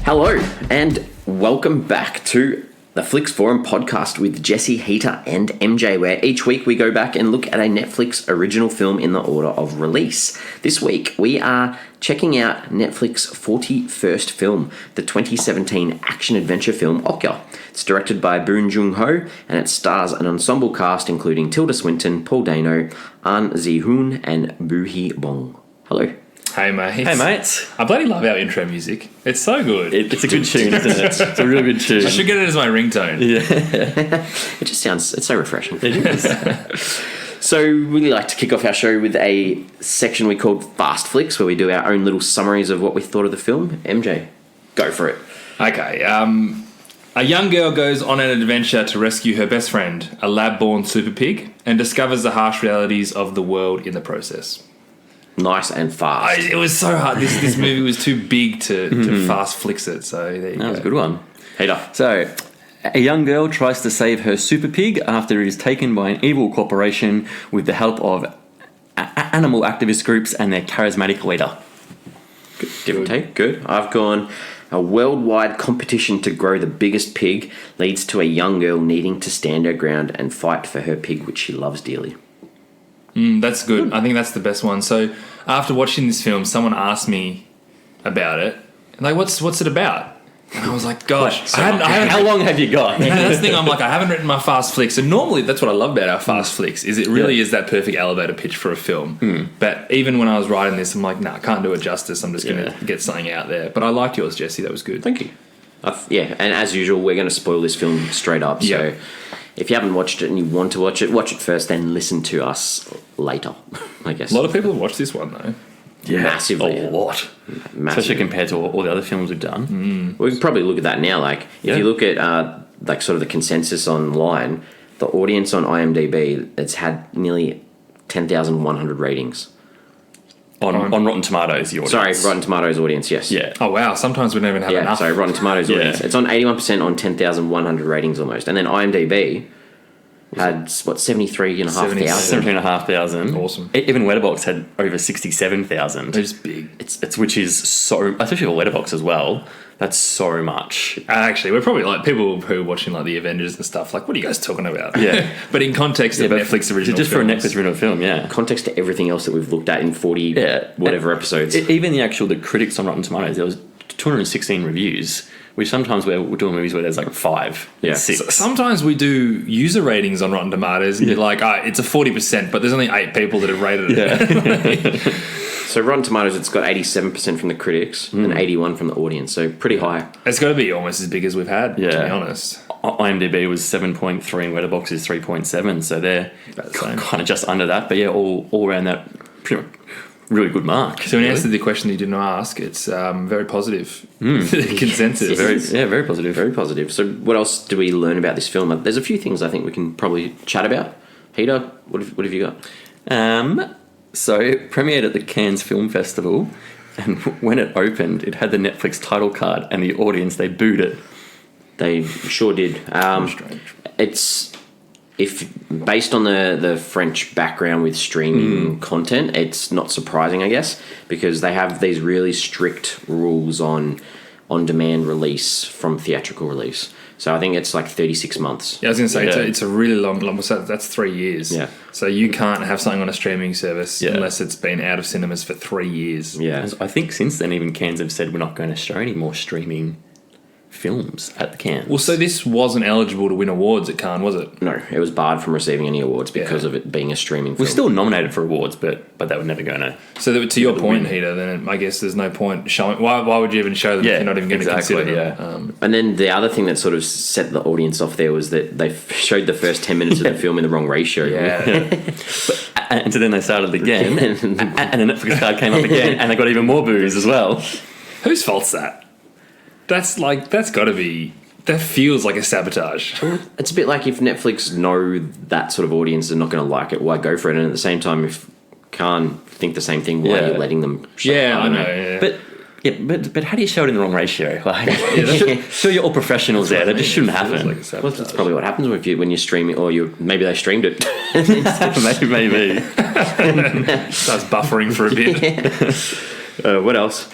Hello, and welcome back to the Flicks Forum podcast with Jesse, Heater, and MJ, where each week we go back and look at a Netflix original film in the order of release. This week we are checking out Netflix 41st film, the 2017 action-adventure film Okja. It's directed by Bong Joon-ho, and it stars an ensemble cast including Tilda Swinton, Paul Dano, Seo-hyun, and Hee-bong. Hello. Hey mates. Hey mates. I bloody love our intro music. It's so good. It's a good tune, isn't it? It's a really good tune. I should get it as my ringtone. Yeah. It just sounds, it's so refreshing. It is. So we like to kick off our show with a section we called Fast Flicks, where we do our own little summaries of what we thought of the film. MJ, go for it. Okay. A young girl goes on an adventure to rescue her best friend, a lab-born super pig, and discovers the harsh realities of the world in the process. Nice and fast. It was so hard. This movie was too big to fast flicks it. So there you go. That was a good one. Heater. So, a young girl tries to save her super pig after it is taken by an evil corporation with the help of animal activist groups and their charismatic leader. Different take. Good. I've gone, a worldwide competition to grow the biggest pig leads to a young girl needing to stand her ground and fight for her pig, which she loves dearly. That's good. I think that's the best one. So after watching this film, someone asked me about it. Like, what's it about? And I was like, gosh, I haven't How long have you got? And that's the thing, I'm like, I haven't written my fast flicks. And normally that's what I love about our fast flicks, is it really is that perfect elevator pitch for a film. But even when I was writing this, I'm like, nah, I can't do it justice. I'm just going to get something out there. But I liked yours, Jesse. That was good. Thank you. And as usual, we're going to spoil this film straight up. So if you haven't watched it and you want to watch it first, then listen to us later, I guess. A lot of people have watched this one, though. Yeah, massively. a lot. Massively. Especially compared to all the other films we've done. We can probably look at that now. Like, if you look at like sort of the consensus online, the audience on IMDb, it's had nearly 10,100 ratings. On Rotten Tomatoes, the audience. Sorry, Rotten Tomatoes audience, yes. Yeah. Oh, wow. Sometimes we don't even have enough. Sorry, Rotten Tomatoes audience. It's on 81% on 10,100 ratings almost. And then IMDb had, 73,500? 17,500. Awesome. Even Letterboxd had over 67,000. It's big. It's which is so, especially for Letterboxd as well. That's so much. Actually, we're probably like people who are watching like the Avengers and stuff. Like, what are you guys talking about? Yeah. But in context of Netflix original just films. for a Netflix original film, yeah. Context to everything else that we've looked at in 40 whatever episodes. Even the critics on Rotten Tomatoes, there was 216 reviews, which sometimes we're doing movies where there's like 5, 6. Sometimes we do user ratings on Rotten Tomatoes and you're like, it's a 40%, but there's only 8 people that have rated it. So Rotten Tomatoes, it's got 87% from the critics and 81% from the audience, so pretty high. It's got to be almost as big as we've had, to be honest. IMDb was 7.3 and Letterboxd is 3.7, so they're kind of just under that, but all around that really good mark. So in answer to the question you didn't ask, it's very positive. Consensus. Very positive. Very positive. So what else do we learn about this film? There's a few things I think we can probably chat about. Heater, what have you got? So it premiered at the Cannes Film Festival, and when it opened, it had the Netflix title card, and the audience, they booed it. They sure did. It's based on the French background with streaming content, it's not surprising, I guess, because they have these really strict rules on demand release from theatrical release. So I think it's like 36 months. Yeah, I was going to say, it's a really long, that's 3 years. Yeah. So you can't have something on a streaming service unless it's been out of cinemas for 3 years. Yeah. I think since then, even Cannes have said we're not going to show any more streaming films at the Cannes. Well, so this wasn't eligible to win awards at Cannes, was it? No, it was barred from receiving any awards because of it being a streaming film. We're still nominated for awards, but they were never going to. So to your point, Heater, then I guess there's no point showing. Why would you even show them if you're not even going to consider them? And then the other thing that sort of set the audience off there was that they showed the first 10 minutes of the film in the wrong ratio. And so then they started again, and a Netflix card came up again, and they got even more boos as well. Whose fault's that? That's got to be. That feels like a sabotage. It's a bit like if Netflix know that sort of audience are not going to like it, why go for it? And at the same time, if can't think the same thing, why are you letting them? I know. But how do you show it in the wrong ratio? Like, sure, you're all professionals there. That just shouldn't happen. Well, that's probably what happens when you're streaming, or maybe they streamed it. maybe. Starts buffering for a bit. What else?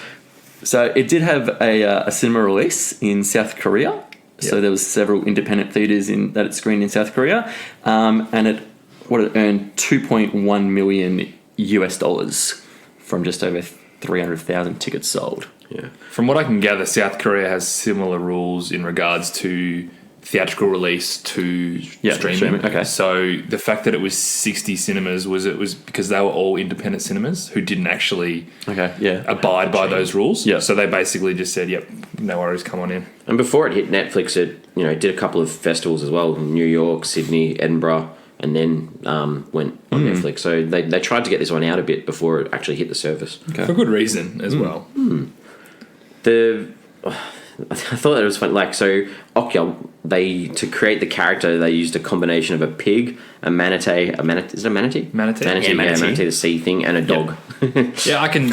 So it did have a cinema release in South Korea. So there was several independent theaters that it screened in South Korea, and it earned $2.1 million US dollars from just over 300,000 tickets sold. Yeah. From what I can gather, South Korea has similar rules in regards to theatrical release to streaming. Okay. So the fact that it was 60 cinemas was because they were all independent cinemas who didn't actually abide by those rules. Yeah. So they basically just said, "Yep, no worries, come on in." And before it hit Netflix, it did a couple of festivals as well, New York, Sydney, Edinburgh, and then went on Netflix. So they tried to get this one out a bit before it actually hit the surface. Okay. For good reason as well. I thought it was fun. Like, so Okja, to create the character, they used a combination of a pig, a manatee, is it a manatee? Manatee. Manatee, the sea thing, and a dog. Yeah, I can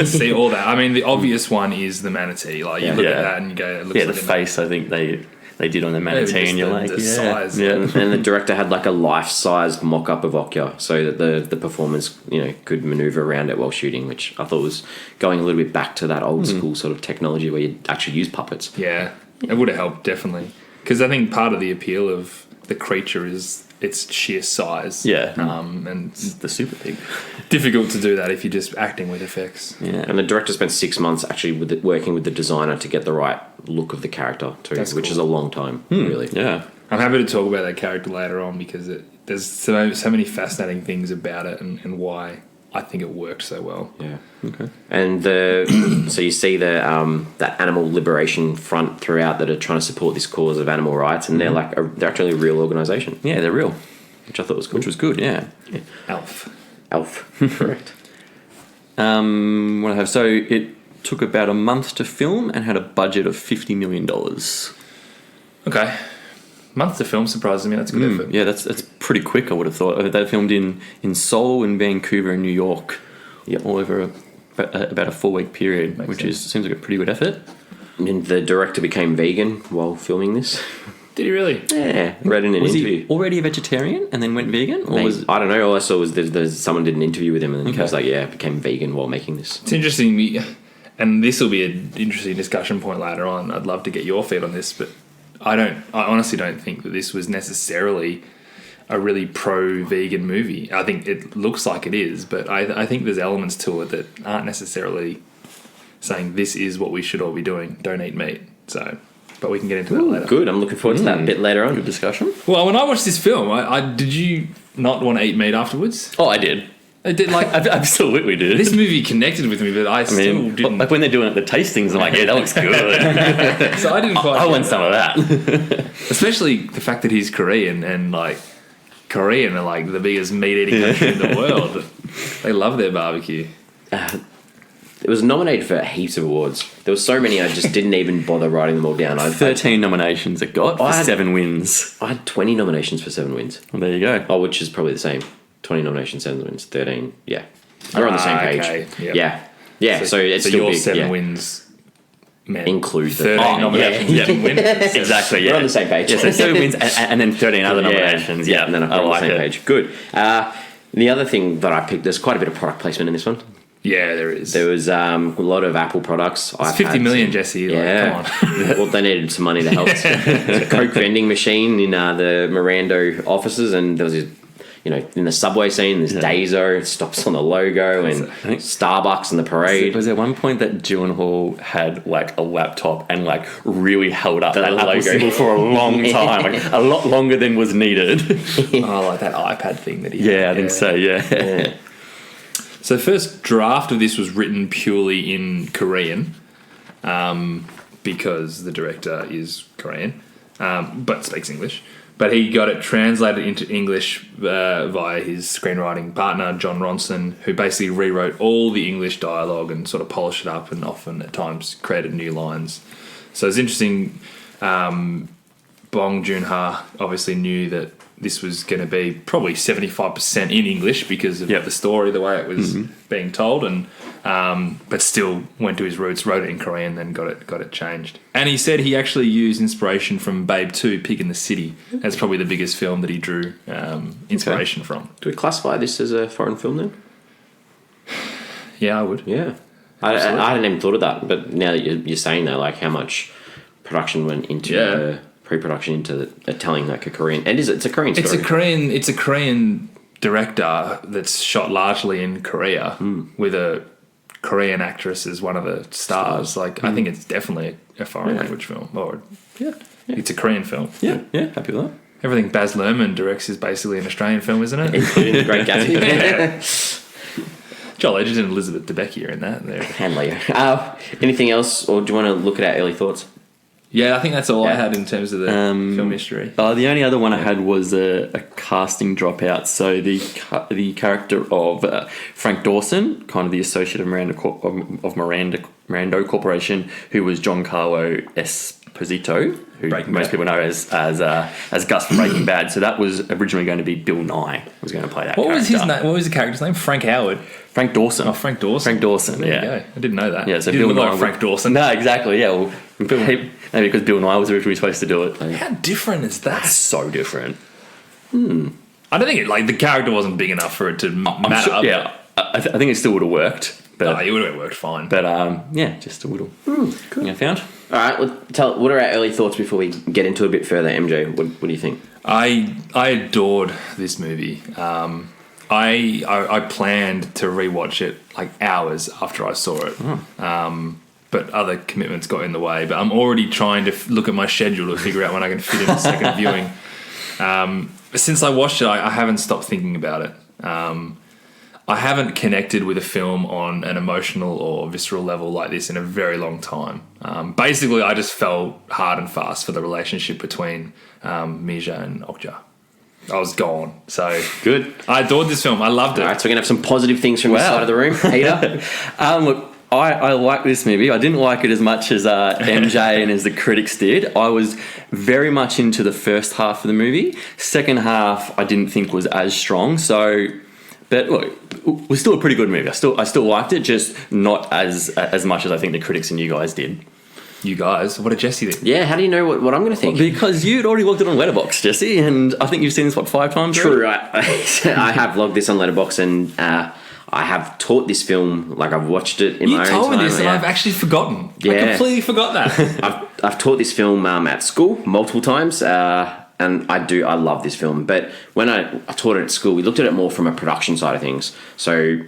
see all that. I mean, the obvious one is the manatee. Like, you look at that and you go, it looks like the face, I think they did on the manatee, and you're like, the size. Yeah. And the director had like a life-sized mock-up of Okja so that the performers, could maneuver around it while shooting, which I thought was going a little bit back to that old school sort of technology where you actually use puppets. Yeah, it would have helped, definitely. Because I think part of the appeal of the creature is its sheer size. Yeah. And It's the super pig. difficult to do that if you're just acting with effects. Yeah. And the director spent 6 months actually working with the designer to get the right look of the character too, which is a long time, really. Yeah. I'm happy to talk about that character later on because there's so many fascinating things about it and why I think it worked so well. Yeah. Okay. And so you see that animal liberation front throughout that are trying to support this cause of animal rights, and they're actually a real organisation. Yeah, they're real. Which I thought was cool. Which was good, yeah. Elf. Correct. What I have. So it took about a month to film and had a budget of $50 million. Okay. Month to film surprises me. That's a good effort. Yeah, that's pretty quick, I would have thought. They filmed in Seoul, in Vancouver, and New York. Yeah. All over about a 4-week period, seems like a pretty good effort. And the director became vegan while filming this. Did he really? Yeah, read in an Was interview. he already a vegetarian and then went vegan? Or I don't know. All I saw was someone did an interview with him and he was like, became vegan while making this. It's interesting, and this will be an interesting discussion point later on. I'd love to get your feed on this, but I honestly don't think that this was necessarily a really pro-vegan movie. I think it looks like it is, but I think there's elements to it that aren't necessarily saying this is what we should all be doing. Don't eat meat. So, but we can get into that later. Good. I'm looking forward to that a bit later on. Good discussion. Well, when I watched this film, did you not want to eat meat afterwards? Oh, I did. I did. I absolutely did. This movie connected with me, but I still didn't. Like when they're doing it at the tastings, I'm like, yeah, that looks good. So I didn't quite. I want some of that. Especially the fact that he's Korean and like Korean are like the biggest meat eating country in the world. They love their barbecue. It was nominated for heaps of awards. There were so many I just didn't even bother writing them all down. 13 nominations it got for 7 wins. I had 20 nominations for 7 wins. Well, there you go. Oh, which is probably the same. 20 nominations, 7 wins, 13. Yeah. We're on the same page. Okay. Yep. Yeah. Yeah, so it's still your big. 7 wins meant include the 13 nominations. Yeah. Didn't win. Exactly, yeah. We're on the same page. Yeah, so 7 wins and then 13 other nominations. Yeah, and then I'm on the same page. Good. The other thing that I picked, there's quite a bit of product placement in this one. Yeah, there is. There was a lot of Apple products. It's 50 million, Jesse. Yeah. Like, come on. Well, they needed some money to help. There's a Coke vending machine in the Mirando offices, and there was this, in the subway scene, there's Daiso, it stops on the logo, and Starbucks and the parade. Was there one point that Joon-ho had like a laptop and like really held up that Apple logo symbol for a long time, like a lot longer than was needed? Oh, like that iPad thing that he had. Yeah, I think so, yeah. So the first draft of this was written purely in Korean because the director is Korean but speaks English. But he got it translated into English via his screenwriting partner, John Ronson, who basically rewrote all the English dialogue and sort of polished it up and often at times created new lines. So it's interesting. Bong Joon-ho obviously knew that this was going to be probably 75% in English because of the story, the way it was being told, and but still went to his roots, wrote it in Korean, then got it changed. And he said he actually used inspiration from Babe 2, Pig in the City. That's probably the biggest film that he drew inspiration from. Do we classify this as a foreign film then? Yeah, I would. Yeah. I hadn't even thought of that, but now that you're saying that, like how much production went into pre-production into telling like a Korean, and it's a Korean story. It's a Korean director that's shot largely in Korea with a Korean actress as one of the stars. Like I think it's definitely a foreign language film. Or it's a Korean film. Yeah, happy with that. Everything Baz Luhrmann directs is basically an Australian film, isn't it? Including The Great Gatsby. Joel Edgerton and Elizabeth Debicki are in that. And Leo. Anything else, or do you want to look at our early thoughts? Yeah, I think that's all I had in terms of the film history. The only other one I had was a casting dropout. So the character of Frank Dawson, kind of the associate of Mirando Corporation, who was Giancarlo Esposito, who most people know as Gus from Breaking Bad. So that was originally going to be Bill Nye was going to play that. What was his name? What was the character's name? Frank Howard. Frank Dawson. Oh, Frank Dawson. Frank Dawson. There you go. I didn't know that. Yeah, so Bill Bill Nye Nye like Frank Dawson. No, exactly. Yeah, well, maybe because Bill Nye was originally supposed to do it. How different is that? That's so different. I don't think the character wasn't big enough for it to matter. Sure, yeah, I think it still would have worked. But it would have worked fine. But just a little. Cool. I found. All right, what are our early thoughts before we get into it a bit further, MJ? What do you think? I adored this movie. I planned to rewatch it like hours after I saw it. But other commitments got in the way. But I'm already trying to look at my schedule to figure out when I can fit in a second viewing. Since I watched it, I haven't stopped thinking about it. I haven't connected with a film on an emotional or visceral level like this in a very long time. Basically, I just fell hard and fast for the relationship between Mija and Okja. I was gone. So good. I adored this film. I loved it. All right, so we're going to have some positive things from this side of the room. Peter? Look, I like this movie. I didn't like it as much as MJ and as the critics did. I was very much into the first half of the movie. Second half, I didn't think was as strong. So, but look, it was still a pretty good movie. I still liked it, just not as much as I think the critics and you guys did. You guys, what did Jesse think? Yeah, how do you know what I'm going to think? Because you'd already logged it on Letterboxd, Jesse, and I think you've seen this 5 times. True, I have logged this on Letterboxd, and I have taught this film, like I've watched it in my own time. You told me this, and I've actually forgotten. Yeah. I completely forgot that. I've taught this film at school multiple times, and I love this film. But when I taught it at school, we looked at it more from a production side of things. So,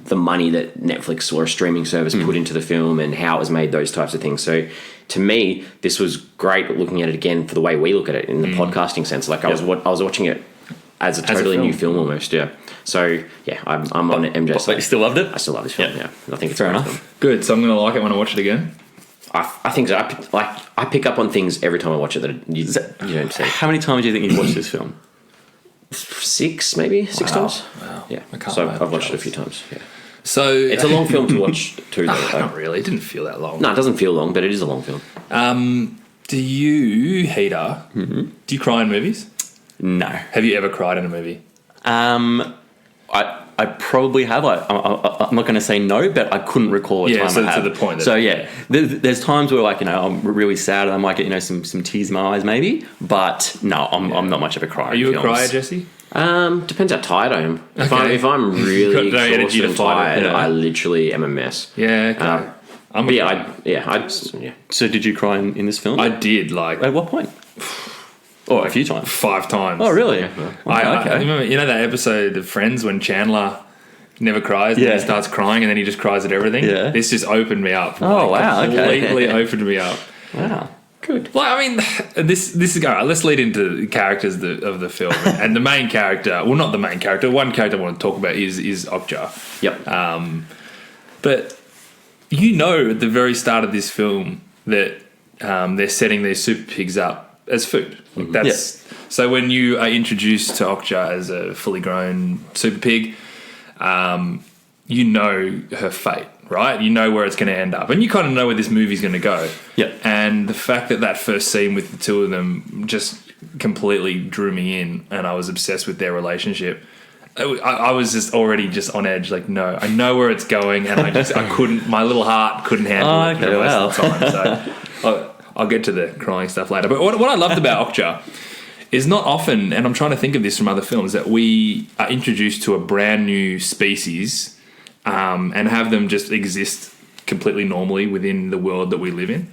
the money that Netflix or a streaming service put into the film and how it was made, those types of things. So to me, this was great looking at it again for the way we look at it in the podcasting sense. Like I was watching it as a totally new film almost, yeah. So yeah, I'm on MJ's side. But you still loved it? I still love this film, yeah. I think it's fair a great enough. film. Good, so I'm going to like it when I watch it again. I think so. I pick up on things every time I watch it that you don't see. How many times do you think you've watched this film? 6 times. Wow. Yeah. So I've watched it a few times. Yeah. So it's a long film to watch too, though. Not really. It didn't feel that long. No, it doesn't feel long, but it is a long film. Do you, Heater? Do you cry in movies? No. Have you ever cried in a movie? I probably have. I'm not going to say no, but I couldn't recall a time I have. To the point. So yeah, there's times where I'm really sad and I might get some tears in my eyes maybe, but no, I'm not much of a crier. Are you a crier, Jesse? Depends how tired I am. Okay. If I'm really exhausted and tired, yeah. I literally am a mess. Yeah. Okay. So did you cry in this film? I did. Like at what point? Oh, a few times. 5 times. Oh, really? Yeah. I remember, that episode of Friends when Chandler never cries and then he starts crying and then he just cries at everything? Yeah. This just opened me up. Oh, wow. Completely opened me up. Wow. Good. Like, I mean, this is all right. Let's lead into the characters of the film, and the main character. Well, not the main character. One character I want to talk about is Okja. Yep. But at the very start of this film that they're setting these super pigs up as food. Like so when you are introduced to Okja as a fully grown super pig, you know her fate. Right, you know where it's going to end up, and you kind of know where this movie's going to go. Yeah, and the fact that first scene with the two of them just completely drew me in, and I was obsessed with their relationship. I was just already on edge. Like, no, I know where it's going, and I couldn't. My little heart couldn't handle it for the rest of the time. So I'll get to the crying stuff later. But what I loved about Okja is not often, and I'm trying to think of this from other films, that we are introduced to a brand new species. and have them just exist completely normally within the world that we live in.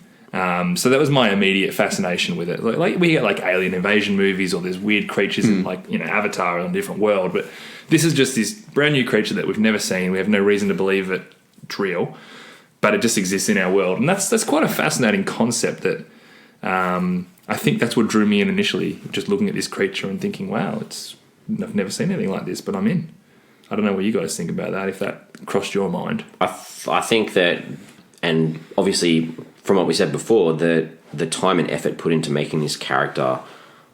So that was my immediate fascination with it. Like we get like alien invasion movies, or there's weird creatures in like, you know, Avatar in a different world, but this is just this brand new creature that we've never seen. We have no reason to believe it's real, but it just exists in our world, and that's quite a fascinating concept. That I think that's what drew me in initially, just looking at this creature and thinking, wow, I've never seen anything like this, but I'm in. I don't know what you guys think about that, if that crossed your mind. I think that, and obviously from what we said before, the time and effort put into making this character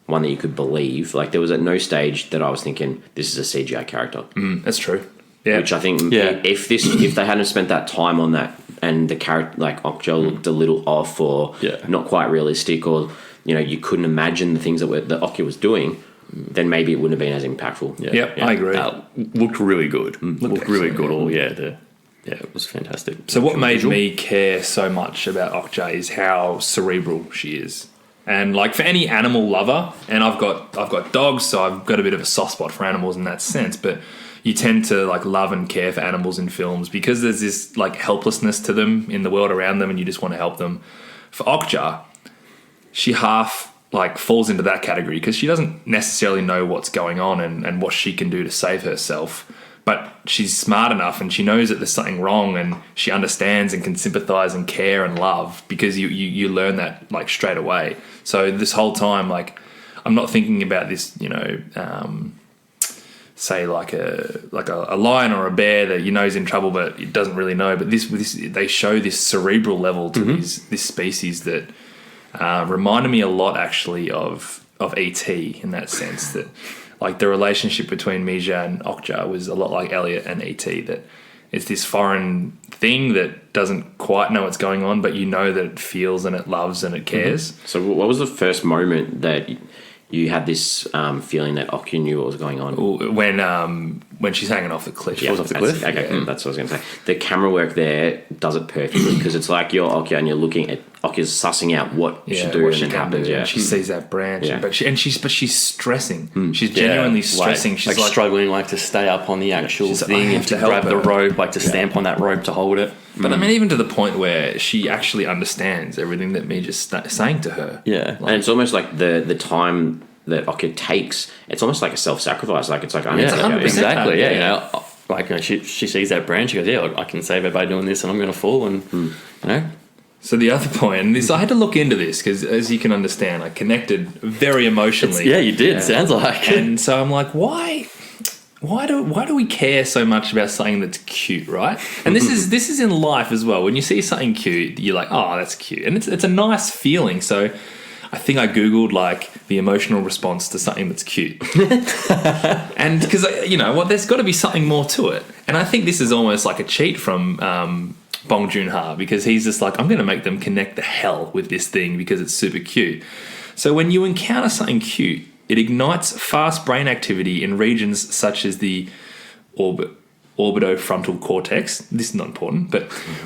one that you could believe, like there was at no stage that I was thinking this is a CGI character. That's true. Yeah. Which I think if they hadn't spent that time on that, and the character like Okja looked a little off, or not quite realistic, or you know, you couldn't imagine the things that Okja was doing, then maybe it wouldn't have been as impactful. I agree. Looked really good. Looked really good. It was fantastic. So what made me care so much about Okja is how cerebral she is. And like for any animal lover, and I've got dogs, so I've got a bit of a soft spot for animals in that sense, but you tend to like love and care for animals in films because there's this like helplessness to them in the world around them, and you just want to help them. For Okja, she half like falls into that category because she doesn't necessarily know what's going on and what she can do to save herself. But she's smart enough, and she knows that there's something wrong, and she understands and can sympathize and care and love, because you learn that like straight away. So this whole time, like, I'm not thinking about this, you know, say like a lion or a bear that you know is in trouble, but it doesn't really know. But this they show this cerebral level to this species that reminded me a lot actually of E.T. in that sense, that like the relationship between Mija and Okja was a lot like Elliot and E.T., that it's this foreign thing that doesn't quite know what's going on, but you know that it feels and it loves and it cares. So what was the first moment that you had this feeling that Okja knew what was going on? When she's hanging off the cliff. Yeah, Falls off the cliff? Okay, that's what I was going to say. The camera work there does it perfectly, because it's like you're Okja and you're looking at Okja's sussing out what she do, and it happens. Yeah, she sees that branch, but she's stressing. She's genuinely stressing. Like, she's like struggling, like to stay up on the actual thing and to grab the rope, like to stamp on that rope to hold it. But I mean, even to the point where she actually understands everything that Mija's saying to her. Yeah, and it's almost like the time that Okja takes, it's almost like a self-sacrifice. Like it's like, I need to go. Exactly. Yeah, you know, like she sees that branch, she goes, yeah, I can save her by doing this, and I'm going to fall, and you know. So the other point, and this, I had to look into this because, as you can understand, I connected very emotionally. You did. Sounds like. And so I'm like, why do we care so much about something that's cute, right? And this is in life as well. When you see something cute, you're like, oh, that's cute, and it's a nice feeling. So I think I googled like the emotional response to something that's cute, and because you know what, there's got to be something more to it. And I think this is almost like a cheat from Bong Joon-ho, because he's just like, I'm going to make them connect the hell with this thing because it's super cute. So when you encounter something cute, it ignites fast brain activity in regions such as the orbitofrontal cortex. This is not important, but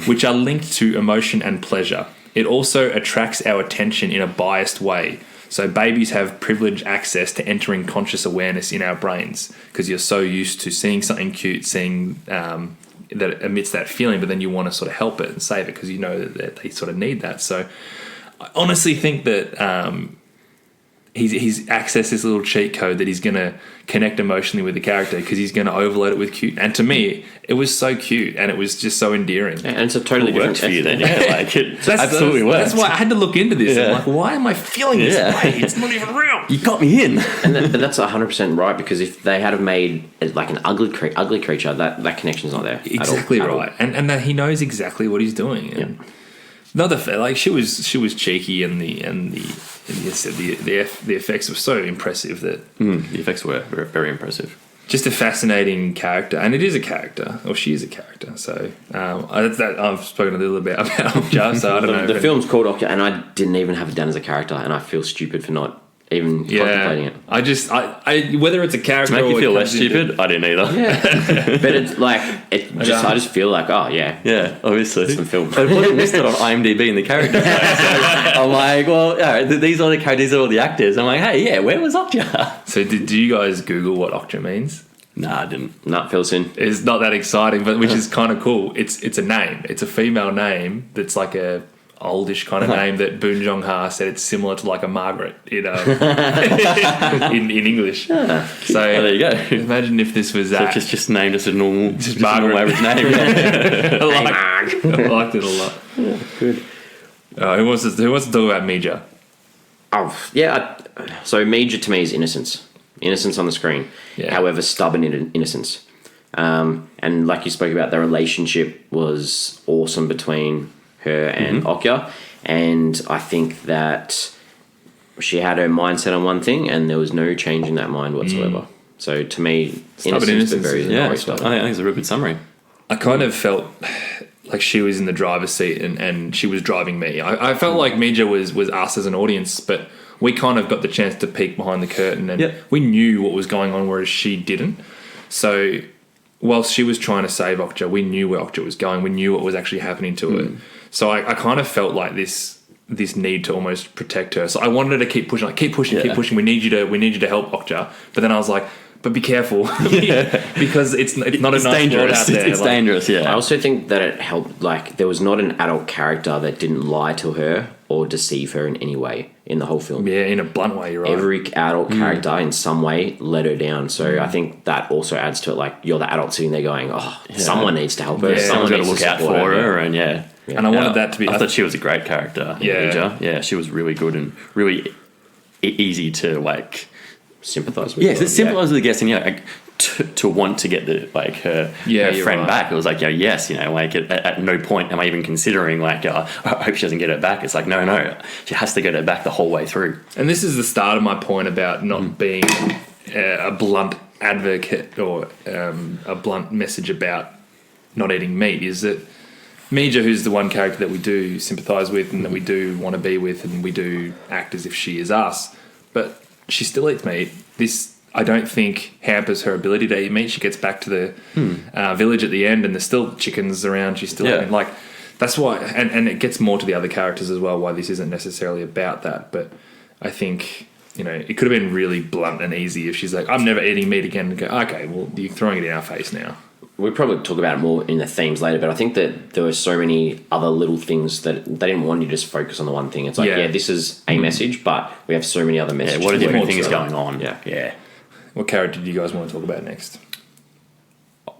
which are linked to emotion and pleasure. It also attracts our attention in a biased way. So babies have privileged access to entering conscious awareness in our brains because you're so used to seeing something cute, seeing that it emits that feeling, but then you want to sort of help it and save it because you know that they sort of need that. So I honestly think that he's accessed this little cheat code that he's going to connect emotionally with the character because he's going to overload it with cute. And to me, it was so cute and it was just so endearing. And it's a totally different for you then. Yeah, like it absolutely works. That's why I had to look into this. Yeah. I'm like, why am I feeling this way? It's not even real. You got me in. But that's 100% right, because if they had have made like an ugly creature, that connection's not there. Exactly at all. Right. And that he knows exactly what he's doing. And like she was cheeky, and the effects were so impressive that the effects were very impressive. Just a fascinating character, and it is a character, or she is a character. So I've spoken a little bit about Okja, so I don't know. The film's called Okja, and I didn't even have Dan as a character, and I feel stupid for not even contemplating it. I whether it's a character to make or you feel less stupid, I didn't either. Yeah, but it's like I just feel like obviously it's some film. But it wasn't listed on IMDb in the character. So I'm like, well, these are the characters, these are all the actors. I'm like, hey, where was Okja? So do you guys Google what Okja means? Nah, I didn't. Not Philson. It's not that exciting, but which is kind of cool. It's a name. It's a female name that's like a oldish kind of name that Bong Joon-ho said it's similar to like a Margaret, in English. So there you go. Imagine if this was that. So just named as a normal, just Margaret. normal average name. Yeah. I liked it a lot. Yeah, good. Who wants to talk about Mija? Oh, yeah. So Major to me is innocence. Innocence on the screen. Yeah. However, stubborn innocence. And like you spoke about, the relationship was awesome between her and Okja. And I think that she had her mindset on one thing and there was no change in that mind whatsoever. So to me, innocence. But very I think it's a real good summary. I kind of felt like she was in the driver's seat and she was driving me. I felt like Mija was us as an audience, but we kind of got the chance to peek behind the curtain and we knew what was going on, whereas she didn't. So whilst she was trying to save Okja, we knew where Okja was going. We knew what was actually happening to her. So I kind of felt like this need to almost protect her. So I wanted her to keep pushing. Keep pushing. We need you to help Okja. But then I was like, but be careful because it's not a nice world out there. It's dangerous. Yeah. I also think that it helped. Like there was not an adult character that didn't lie to her or deceive her in any way in the whole film. Yeah, in a blunt way, you're right. Every adult character in some way let her down. So I think that also adds to it. Like you're the adult sitting there going, someone needs to help her. Yeah, Someone's got to look out for her. And and I wanted that to be. I thought she was a great character. Yeah, she was really good and really easy to like sympathize with. Yeah, sympathize with the guest, and like to want to get her friend back. It was like, yes, like at no point am I even considering like, I hope she doesn't get her back. It's like, no, she has to get her back the whole way through. And this is the start of my point about not being a blunt advocate or a blunt message about not eating meat. Is that Mija, who's the one character that we do sympathise with and that we do want to be with, and we do act as if she is us, but she still eats meat. This, I don't think, hampers her ability to eat meat. She gets back to the village at the end and there's still chickens around. She's still eating. Like, that's why, and it gets more to the other characters as well, why this isn't necessarily about that. But I think, it could have been really blunt and easy if she's like, I'm never eating meat again. And go, okay, well, you're throwing it in our face now. We'll probably talk about it more in the themes later, but I think that there were so many other little things that they didn't want you to just focus on the one thing. It's like, this is a message, but we have so many other messages. What are different things going on? Yeah. What character do you guys want to talk about next?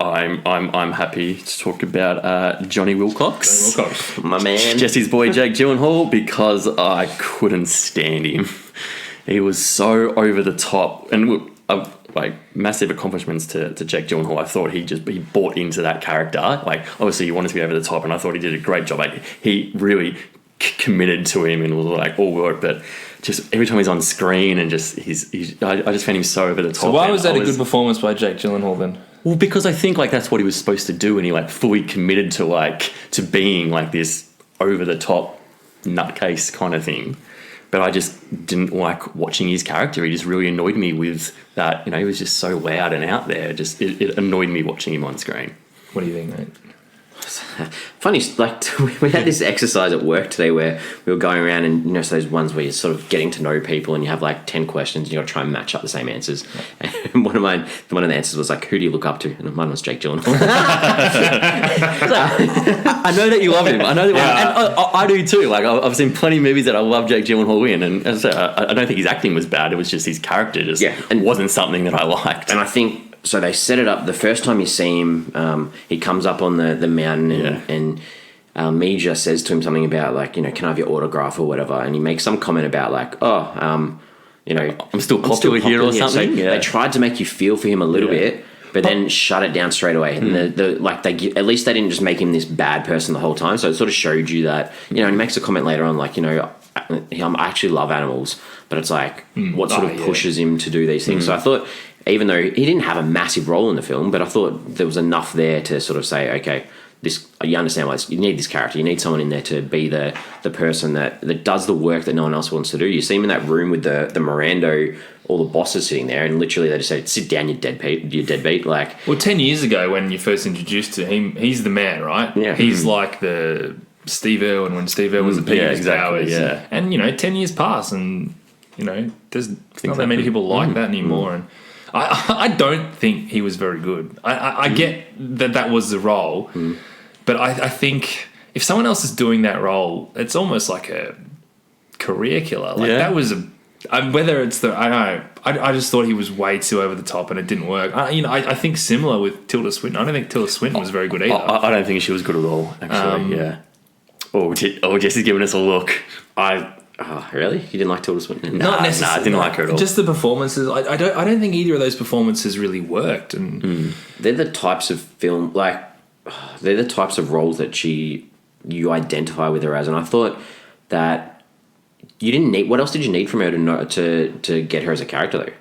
I'm happy to talk about Johnny Wilcox. My man. Jesse's boy Jake Gyllenhaal, because I couldn't stand him. He was so over the top, and like massive accomplishments to Jake Gyllenhaal. I thought he bought into that character. Like obviously he wanted to be over the top, and I thought he did a great job. Like he really committed to him and was like all work, but just every time he's on screen and I just found him so over the top. So why was that a good performance by Jake Gyllenhaal then? Well, because I think like that's what he was supposed to do, and he like fully committed to being like this over the top nutcase kind of thing. But I just didn't like watching his character. He just really annoyed me with that. He was just so loud and out there. Just it annoyed me watching him on screen. What do you think, mate? Funny, like we had this exercise at work today where we were going around and so those ones where you're sort of getting to know people and you have like 10 questions and you got to try and match up the same answers. And one of the answers was like, who do you look up to? And mine was Jake Gyllenhaal. I know that you love him. I know that, and I do too. Like I've seen plenty of movies that I love Jake Gyllenhaal in, and as I say, I don't think his acting was bad. It was just his character and wasn't something that I liked. And I think. So they set it up. The first time you see him, he comes up on the mountain and Mija says to him something about like, can I have your autograph or whatever? And he makes some comment about like, I'm still popular here or something. So they tried to make you feel for him a little bit, but then shut it down straight away. And at least they didn't just make him this bad person the whole time. So it sort of showed you that, and he makes a comment later on like, I actually love animals, but it's like what sort of pushes him to do these things. So I thought, even though he didn't have a massive role in the film, but I thought there was enough there to sort of say, okay, you understand why you need this character. You need someone in there to be the person that does the work that no one else wants to do. You see him in that room with the Mirando, all the bosses sitting there, and literally they just say, sit down, you deadbeat. Like, well, 10 years ago when you first introduced to him, he's the man, right? Yeah. He's like the Steve Irwin when Steve Irwin was the peak of his powers. Yeah. And, 10 years pass and, there's not that many people like that anymore. And I don't think he was very good. I get that was the role, but I think if someone else is doing that role, it's almost like a career killer. Like that was whether it's I don't know. I just thought he was way too over the top and it didn't work. I think similar with Tilda Swinton. I don't think Tilda Swinton was very good either. I don't think she was good at all, actually. Jesse's giving us a look. Really? You didn't like Tilda Swinton? Not necessarily. I didn't like her at all. Just the performances. I don't think either of those performances really worked. And They're the types of film, they're the types of roles that you identify with her as. And I thought that you didn't need. What else did you need from her to get her as a character though?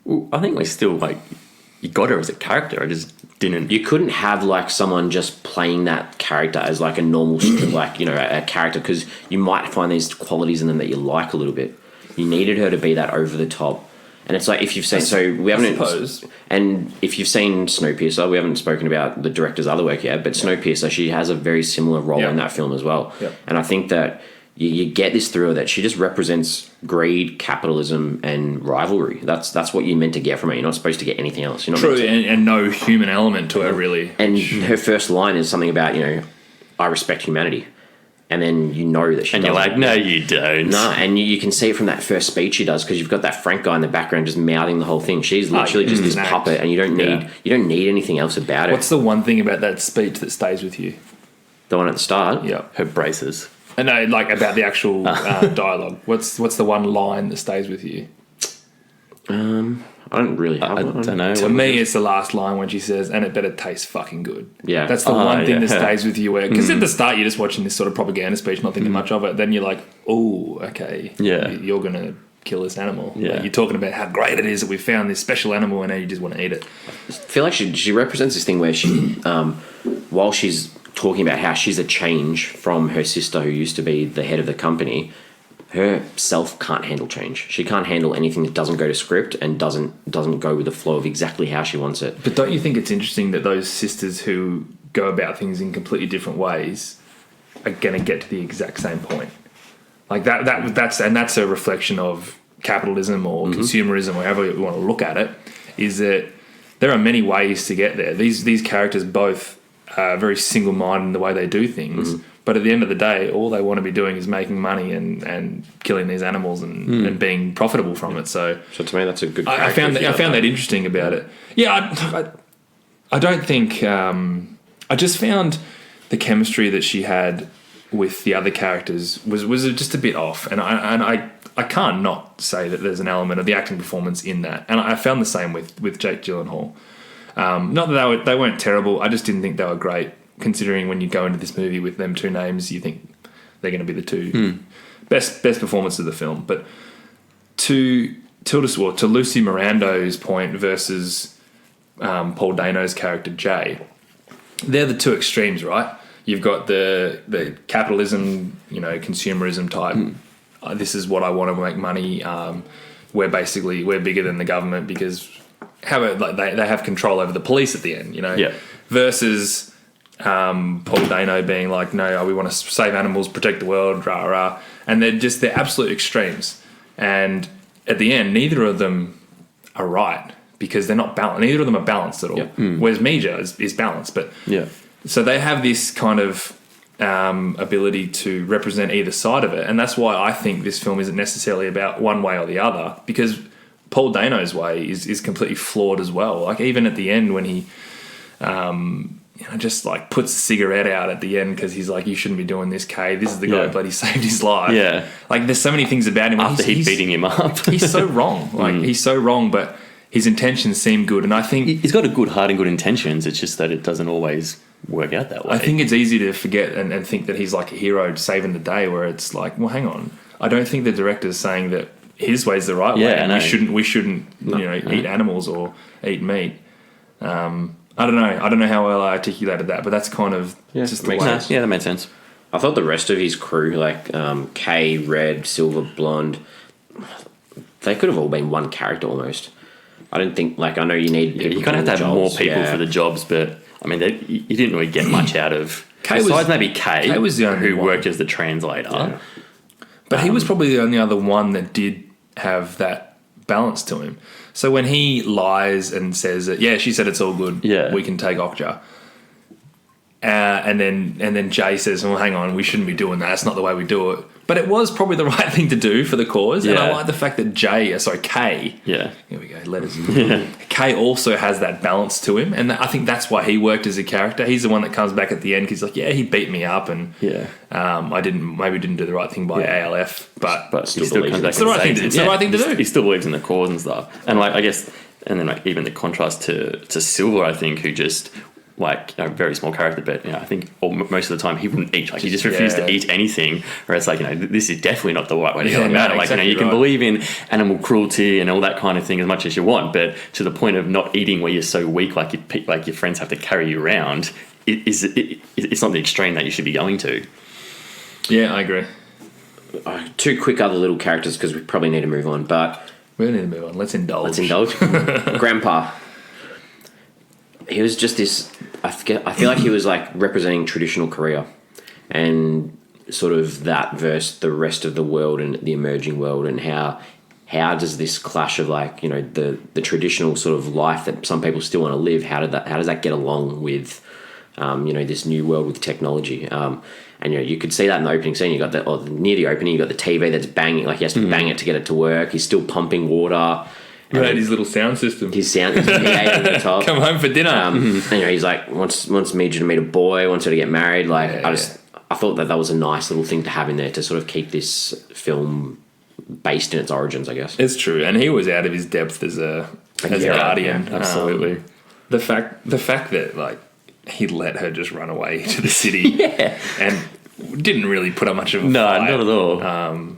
Well, I think we still you got her as a character. I just didn't. You couldn't have someone just playing that character as a normal a character, because you might find these qualities in them that you like a little bit. You needed her to be that over the top. And it's if you've seen, we haven't, and if you've seen Snowpiercer, we haven't spoken about the director's other work yet, but Snowpiercer, she has a very similar role in that film as well. Yep. And I think that you get this through her, that she just represents greed, capitalism, and rivalry. That's what you're meant to get from her. You're not supposed to get anything else. You're not true, and no human element to her, really. And her first line is something about, I respect humanity. And then you know that she doesn't. And you're like, no, you don't. No, and you can see it from that first speech she does, because you've got that Frank guy in the background just mouthing the whole thing. She's literally just this puppet, and you don't need anything else about her. What's the one thing about that speech that stays with you? The one at the start? Yeah. Her braces. And no, about the actual dialogue. What's the one line that stays with you? I don't really have one. I don't know. To me, it's the last line when she says, "And it better taste fucking good." Yeah. That's the one thing that stays with you. Because at the start, you're just watching this sort of propaganda speech, not thinking much of it. Then you're like, "Oh, okay, you're gonna kill this animal." Yeah. You're talking about how great it is that we found this special animal, and now you just want to eat it. I feel like she represents this thing where she, while she's talking about how she's a change from her sister who used to be the head of the company, herself can't handle change. She can't handle anything that doesn't go to script and doesn't go with the flow of exactly how she wants it. But don't you think it's interesting that those sisters who go about things in completely different ways are going to get to the exact same point? That's a reflection of capitalism or consumerism, or however you want to look at it, is that there are many ways to get there. These characters both are very single-minded in the way they do things, but at the end of the day, all they want to be doing is making money and killing these animals and being profitable from it. So to me, that's a good. I found that interesting about it. Yeah, I don't think. I just found the chemistry that she had with the other characters was just a bit off, and I can't not say that there's an element of the acting performance in that, and I found the same with Jake Gyllenhaal. Not that they weren't terrible. I just didn't think they were great, considering when you go into this movie with them two names, you think they're going to be the two best performances of the film. But to Lucy Mirando's point versus Paul Dano's character Jay, they're the two extremes, right? You've got the capitalism, consumerism type. This is what I want to make money. We're bigger than the government because they have control over the police at the end, versus Paul Dano being like, no, we want to save animals, protect the world, rah, rah. And they're absolute extremes. And at the end, neither of them are right because they're not balanced. Neither of them are balanced at all. Whereas Mija is balanced. But so they have this kind of ability to represent either side of it. And that's why I think this film isn't necessarily about one way or the other, because Paul Dano's way is completely flawed as well. Like even at the end when he just puts a cigarette out at the end because he's like, you shouldn't be doing this, Kay. This is the guy who bloody saved his life. Yeah. There's so many things about him. After he's beating him up. He's so wrong. He's so wrong, but his intentions seem good. And I think he's got a good heart and good intentions. It's just that it doesn't always work out that way. I think it's easy to forget and think that he's like a hero saving the day, where it's like, well, hang on. I don't think the director's saying that his way's the right way. And we shouldn't eat animals or eat meat. I don't know how well I articulated that, but that's kind of just the way. Yeah, that made sense. I thought the rest of his crew, Kay, Red, Silver, Blonde, they could have all been one character almost. I didn't think, I know you need... you kind of have to have more people for the jobs, but, I mean, you didn't really get much out of... Besides maybe Kay was the only who worked as the translator. Yeah. But he was probably the only other one that did have that balance to him. So when he lies and says that, yeah, she said it's all good, we can take Okja. And then Jay says, well, hang on, we shouldn't be doing that. That's not the way we do it. But it was probably the right thing to do for the cause. And I like the fact that Kay, here we go, letters. Kay also has that balance to him. And I think that's why he worked as a character. He's the one that comes back at the end because he's like, yeah, he beat me up and I didn't do the right thing by ALF. But he still comes back. It's the right thing to do. It's the right thing to do. He still believes in the cause and stuff. And like, I guess, and then like even the contrast to Silver, I think, who just... like a very small character, but I think most of the time he wouldn't eat. Like he just refused to eat anything. Whereas like this is definitely not the right way to go about it. Like exactly you can believe in animal cruelty and all that kind of thing as much as you want, but to the point of not eating where you're so weak, like your friends have to carry you around, it's not the extreme that you should be going to. Yeah, I agree. Two quick other little characters because we probably need to move on, but we need to move on. Let's indulge. Grandpa. He was just this. I feel like he was like representing traditional Korea, and sort of that versus the rest of the world and the emerging world, and how does this clash of like the traditional sort of life that some people still want to live? How does that get along with this new world with technology? And you could see that in the opening scene. You got near the opening, you got the TV that's banging. Like he has to bang it to get it to work. He's still pumping water. Right, his little sound system. His sound system at the top. Come home for dinner. And, he's like wants Mija to meet a boy, wants her to get married. Like I thought that was a nice little thing to have in there to sort of keep this film based in its origins, I guess. It's true, and he was out of his depth as a guardian. Yeah, absolutely. The fact that like he let her just run away to the city, and didn't really put up much of a fight. Not at all.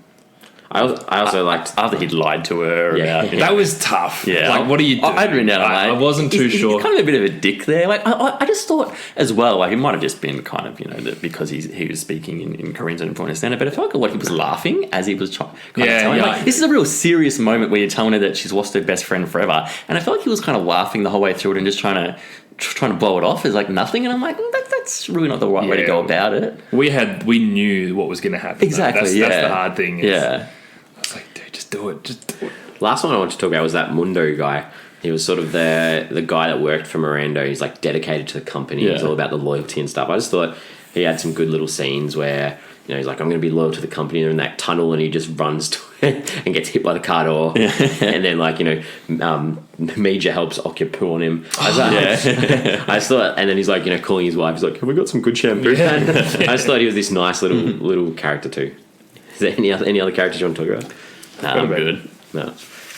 I also liked after he'd lied to her. That was tough. Yeah, like what do you do? I'd written down. I wasn't too sure. He's kind of a bit of a dick there. Like I just thought as well. Like it might have just been kind of that because he was speaking in Korean, so I didn't understand it. But I felt like he was laughing as he was telling. Like, this is a real serious moment where you're telling her that she's lost her best friend forever, and I felt like he was kind of laughing the whole way through it and just trying to blow it off as like nothing. And I'm like, that's really not the right way to go about it. We knew what was going to happen. Exactly. That's the hard thing. Yeah. I was like, dude, just do it. Last one I want to talk about was that Mundo guy. He was sort of the guy that worked for Miranda. He's like dedicated to the company. Yeah. He's all about the loyalty and stuff. I just thought he had some good little scenes where he's like, I'm going to be loyal to the company. They're in that tunnel, and he just runs to it and gets hit by the car door. Yeah. And then Mija helps Okja poo on him. I just thought, and then he's like, calling his wife. He's like, have we got some good shampoo? Yeah. I just thought he was this nice little character too. Is there any other characters you want to talk about? I'm good. No. All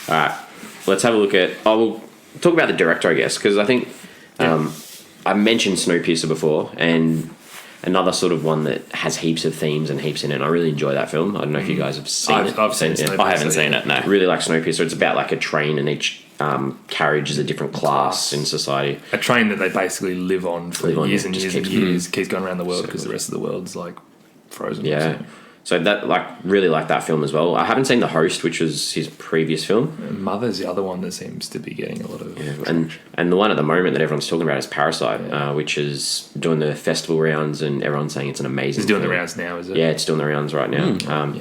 right. Let's have a look at... we'll talk about the director, I guess, because I think I mentioned Snowpiercer before, and another sort of one that has heaps of themes and heaps in it, and I really enjoy that film. I don't know if you guys have seen it. I've seen it. I haven't seen it, no. I really like Snowpiercer. It's about like a train, and each carriage is a different class in society. A train that they basically live on for years and years and years. Keeps going around the world because the rest of the world's like frozen. Yeah. So that really like that film as well. I haven't seen The Host, which was his previous film. And Mother's the other one that seems to be getting a lot of and the one at the moment that everyone's talking about is Parasite, which is doing the festival rounds, and everyone's saying it's an amazing. It's doing film. the rounds now, is it? Yeah, it's doing the rounds right now.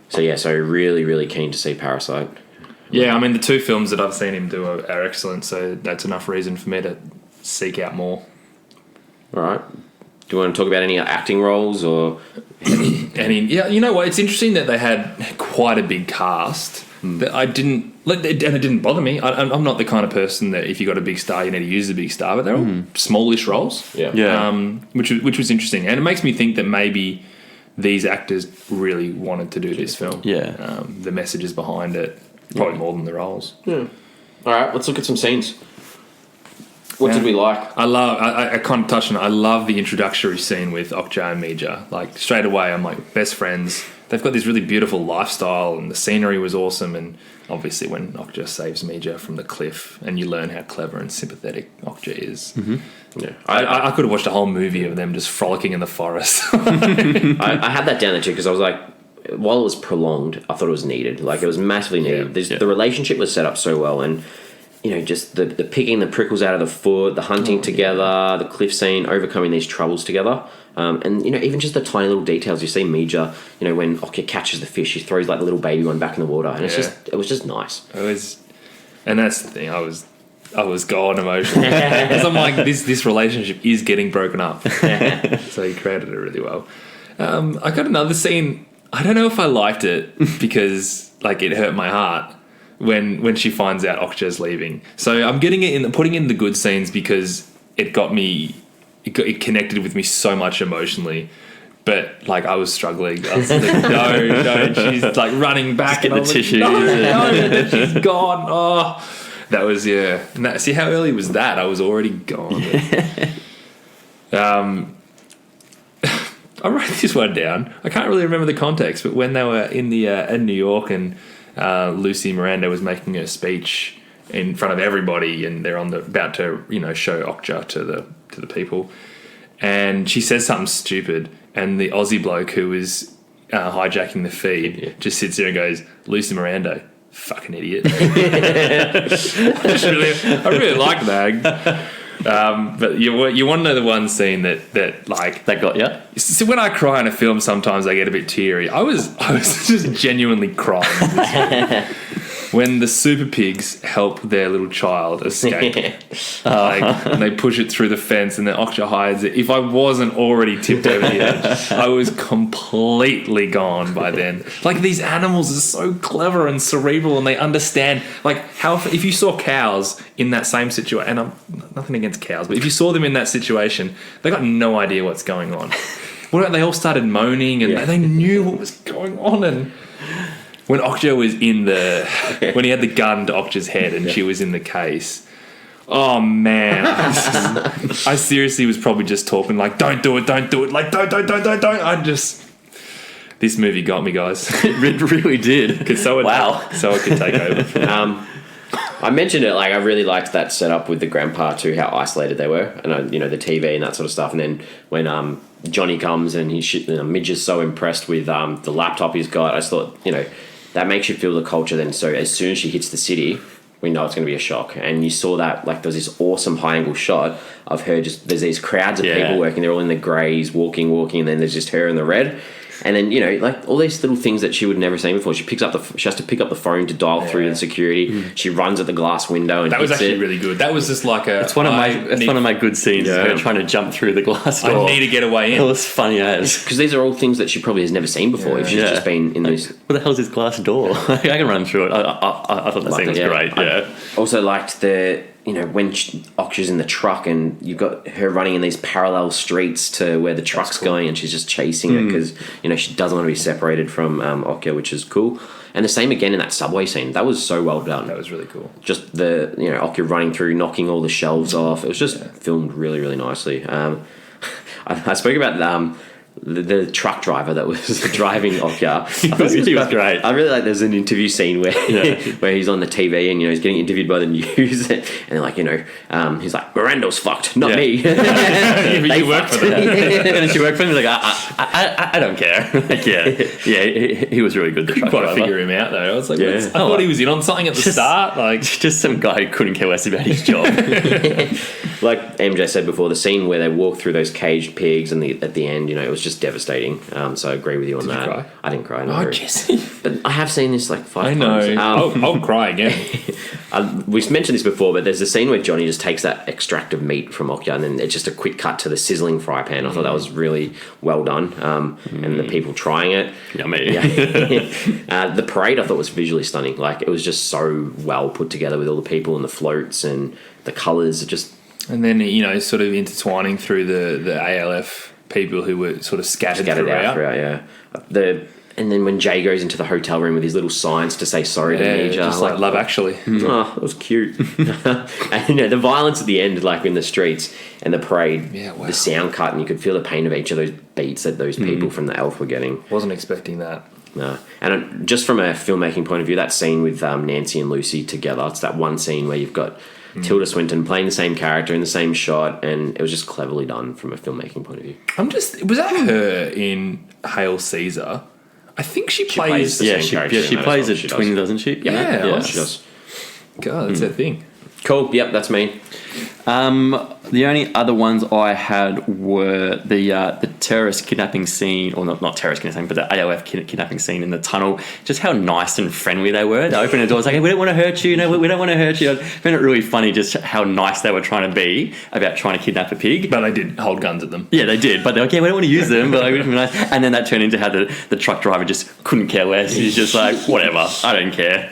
So really, really keen to see Parasite. Yeah, I mean the two films that I've seen him do are excellent, so that's enough reason for me to seek out more. All right. Do you want to talk about any acting roles or? You know what? It's interesting that they had quite a big cast. That I didn't, and it didn't bother me. I'm not the kind of person that if you got a big star, you need to use the big star. But they're all smallish roles. Yeah. Which was interesting, and it makes me think that maybe these actors really wanted to do this film. Yeah. The messages behind it probably more than the roles. Yeah. All right. Let's look at some scenes. What did we like? I kind of touched on it. I love the introductory scene with Okja and Mija. Like, straight away, I'm like, best friends. They've got this really beautiful lifestyle, and the scenery was awesome. And obviously, when Okja saves Mija from the cliff, and you learn how clever and sympathetic Okja is. Mm-hmm. Yeah, I could have watched a whole movie of them just frolicking in the forest. I had that down there too, because I was like, while it was prolonged, I thought it was needed. Like, it was massively needed. The relationship was set up so well, and just the picking the prickles out of the foot, the hunting together, the cliff scene, overcoming these troubles together. And, even just the tiny little details. You see Mija, when Okja catches the fish, she throws like the little baby one back in the water. And it was just nice. And that's the thing, I was gone emotionally. Because I'm like, this relationship is getting broken up. So he created it really well. I got another scene. I don't know if I liked it because like it hurt my heart when she finds out Okja's leaving. So I'm putting in the good scenes because it got me. It connected with me so much emotionally. But like I was struggling. I was like, no, she's like running back. Get the tissues. No, she's gone. Oh, that was And see how early was that? I was already gone. I wrote this one down. I can't really remember the context, but when they were in New York and Lucy Miranda was making her speech in front of everybody, and they're about to show Okja to the people, and she says something stupid, and the Aussie bloke who was hijacking the feed just sits there and goes, "Lucy Miranda, fucking idiot." I really like that. But you want to know the one scene that got you? So when I cry in a film, sometimes I get a bit teary. I was just genuinely crying when the super pigs help their little child escape. And they push it through the fence, and then Okja hides it. If I wasn't already tipped over the edge, I was completely gone by then. Like, these animals are so clever and cerebral, and they understand like how if you saw cows in that same situation, and I'm nothing against cows, but if you saw them in that situation, they got no idea what's going on. They all started moaning, and they knew what was going on. And when Okja was when he had the gun to Okja's head and she was in the case, oh man, I seriously was probably just talking like, don't do it, like don't. This movie got me, guys. It really did. So it could take over. I mentioned it, like I really liked that setup with the grandpa too, how isolated they were, and the TV and that sort of stuff. And then when Johnny comes and Midge is so impressed with the laptop he's got, I just thought, that makes you feel the culture then. So as soon as she hits the city, we know it's going to be a shock. And you saw that, like, there was this awesome high angle shot of her there's these crowds of people working, they're all in the greys, walking, and then there's just her in the red. And then, like all these little things that she would never seen before. She has to pick up the phone to dial through the security. She runs at the glass window and that was actually really good. That was just like it's one of my good scenes. Her trying to jump through the glass door. I need to get away in. It was funny as because these are all things that she probably has never seen before. If she's just been in those. What the hell is this glass door? I can run through it. I thought that scene was great. Yeah. I also liked when Okja's in the truck and you've got her running in these parallel streets to where the truck's going, and she's just chasing it because she doesn't want to be separated from Okja, which is cool. And the same again in that subway scene. That was so well done. That was really cool. Just the Okja running through, knocking all the shelves off. It was just filmed really, really nicely. I spoke about the truck driver that was driving Okja. He was great. I really like there's an interview scene where where he's on the TV and he's getting interviewed by the news and they're like he's like, Miranda's fucked, not me. They work for that. And she worked for him. He's like, I don't care. Like, he was really good. The truck driver. Figure him out though. I was like, I thought he was in on something at the start. Like just some guy who couldn't care less about his job. Like MJ said before, the scene where they walk through those caged pigs and at the end, it was just devastating. So I agree with you on that. Did you cry? I didn't cry. No. Oh, Jesse. But I have seen this like 5 times. I know. I'll cry again. We've mentioned this before, but there's a scene where Johnny just takes that extract of meat from Okja and then it's just a quick cut to the sizzling fry pan. I thought that was really well done. And the people trying it. Yummy. Yeah. The parade I thought was visually stunning. Like it was just so well put together with all the people and the floats and the colours. And then, sort of intertwining through the ALF people who were sort of scattered throughout. And then when Jay goes into the hotel room with his little signs to say sorry to Mija. Just like Love Actually. Oh, that was cute. And the violence at the end, like in the streets and the parade, the sound cut, and you could feel the pain of each of those beats that those people from the Elf were getting. Wasn't expecting that. No. And just from a filmmaking point of view, that scene with Nancy and Lucy together, it's that one scene where you've got Tilda Swinton playing the same character in the same shot, and it was just cleverly done from a filmmaking point of view. Was that her in Hail Caesar? I think she plays the same character. She plays a twin, doesn't she? Yeah, she does. God, that's her thing. Cool. Yep, that's me. The only other ones I had were the terrorist kidnapping scene, or not terrorist kidnapping, but the AOF kidnapping scene in the tunnel. Just how nice and friendly they were. They opened the doors like, hey, we don't want to hurt you. No, we don't want to hurt you. I found it really funny just how nice they were trying to be about trying to kidnap a pig. But they did hold guns at them. Yeah, they did. But they're like, yeah, we don't want to use them. But like, nice. And then that turned into how the truck driver just couldn't care less. He's just like, whatever, I don't care.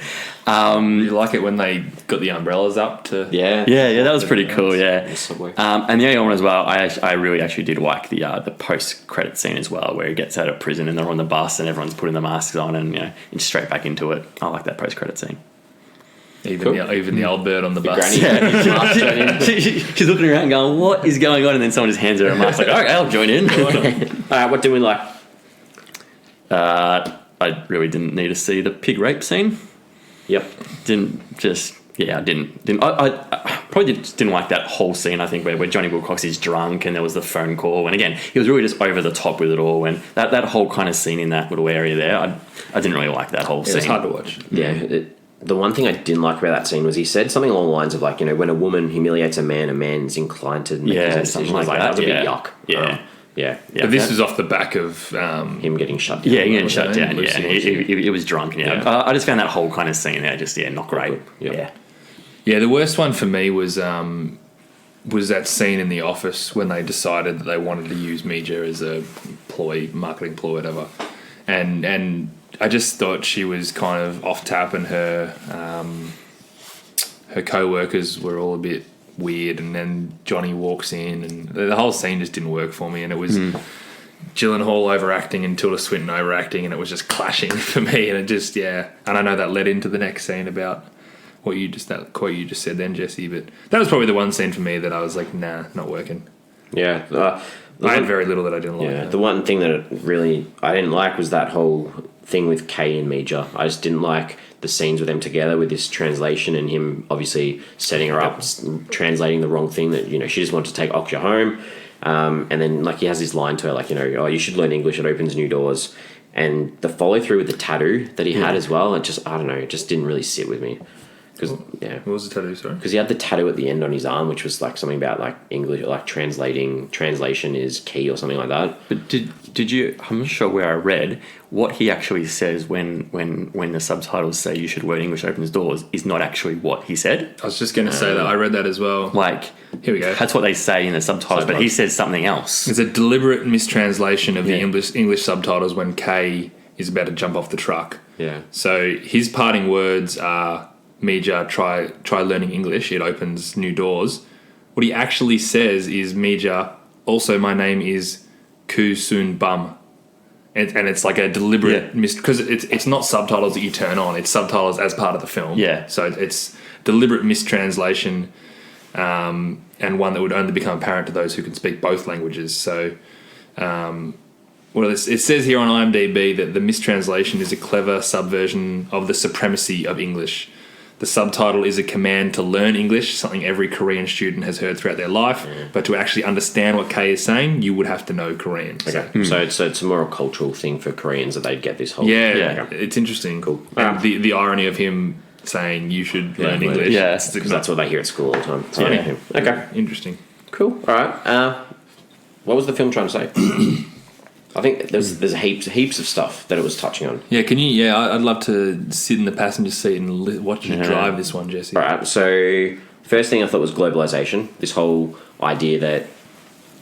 You like it when they got the umbrellas up to... Yeah, that was pretty cool, yeah. Subway. And the only one as well, I really actually did like the post-credit scene as well, where he gets out of prison and they're on the bus and everyone's putting the masks on and, and straight back into it. I like that post-credit scene. Even the old bird on the bus. Granny. Yeah. She's looking around going, what is going on? And then someone just hands her a mask like, okay, I'll join in. What do we like? I really didn't need to see the pig rape scene. Yep. I probably just didn't like that whole scene, I think, where Johnny Wilcox is drunk and there was the phone call. And again, he was really just over the top with it all. And that whole kind of scene in that little area there, I didn't really like that whole scene. It's hard to watch. Yeah. The one thing I didn't like about that scene was he said something along the lines of like, when a woman humiliates a man's inclined to make his own something decisions. like that. That was a bit Yeah. yuck. Yeah. Yeah. But this was off the back of... him getting shut down. Yeah, he getting shut down. Lucy. Yeah, he was drunk. Yeah, I just found that whole kind of scene there just not great. Yeah. Yeah, the worst one for me was that scene in the office when they decided that they wanted to use Mija as a marketing ploy, whatever. And I just thought she was kind of off tap, and her co-workers were all a bit weird, and then Johnny walks in and the whole scene just didn't work for me, and it was Gyllenhaal overacting and Tilda Swinton overacting, and it was just clashing for me, and it just and I know that led into the next scene about that quote you just said then, Jesse, but that was probably the one scene for me that I was like, nah, not working. Yeah. I had very little that I didn't like. Yeah, the one thing that I didn't like was that whole thing with Kay and Mija. I just didn't like the scenes with them together with this translation and him obviously setting her up, translating the wrong thing that, she just wanted to take Okja home. And then like he has this line to her like, oh, you should learn English, it opens new doors. And the follow through with the tattoo that he had as well, it just didn't really sit with me. What was the tattoo, sorry? Because he had the tattoo at the end on his arm, which was like something about like English, like translation is key or something like that. But did you? I'm not sure where I read what he actually says when the subtitles say you should learn English opens doors is not actually what he said. I was just going to say that I read that as well. Like, here we go. That's what they say in the subtitles, but he says something else. It's a deliberate mistranslation of the English subtitles when Kay is about to jump off the truck. Yeah. So his parting words are, Mija, try learning English, it opens new doors. What he actually says is, Mija, also my name is Ku-sun Bum. And it's like a deliberate because it's not subtitles that you turn on, it's subtitles as part of the film. Yeah. So it's deliberate mistranslation, and one that would only become apparent to those who can speak both languages. So it says here on IMDb that the mistranslation is a clever subversion of the supremacy of English. The subtitle is a command to learn English, something every Korean student has heard throughout their life. But to actually understand what Kay is saying, you would have to know Korean. Okay. So it's a more cultural thing for Koreans that they'd get this whole... Yeah. It's interesting. Cool. And the irony of him saying you should learn English. Yeah, because that's what they hear at school all the time. So okay. Interesting. Cool. All right. What was the film trying to say? I think there's heaps of stuff that it was touching on. Yeah, can you? Yeah, I'd love to sit in the passenger seat and watch you drive this one, Jesse. All right. So first thing I thought was globalization. This whole idea that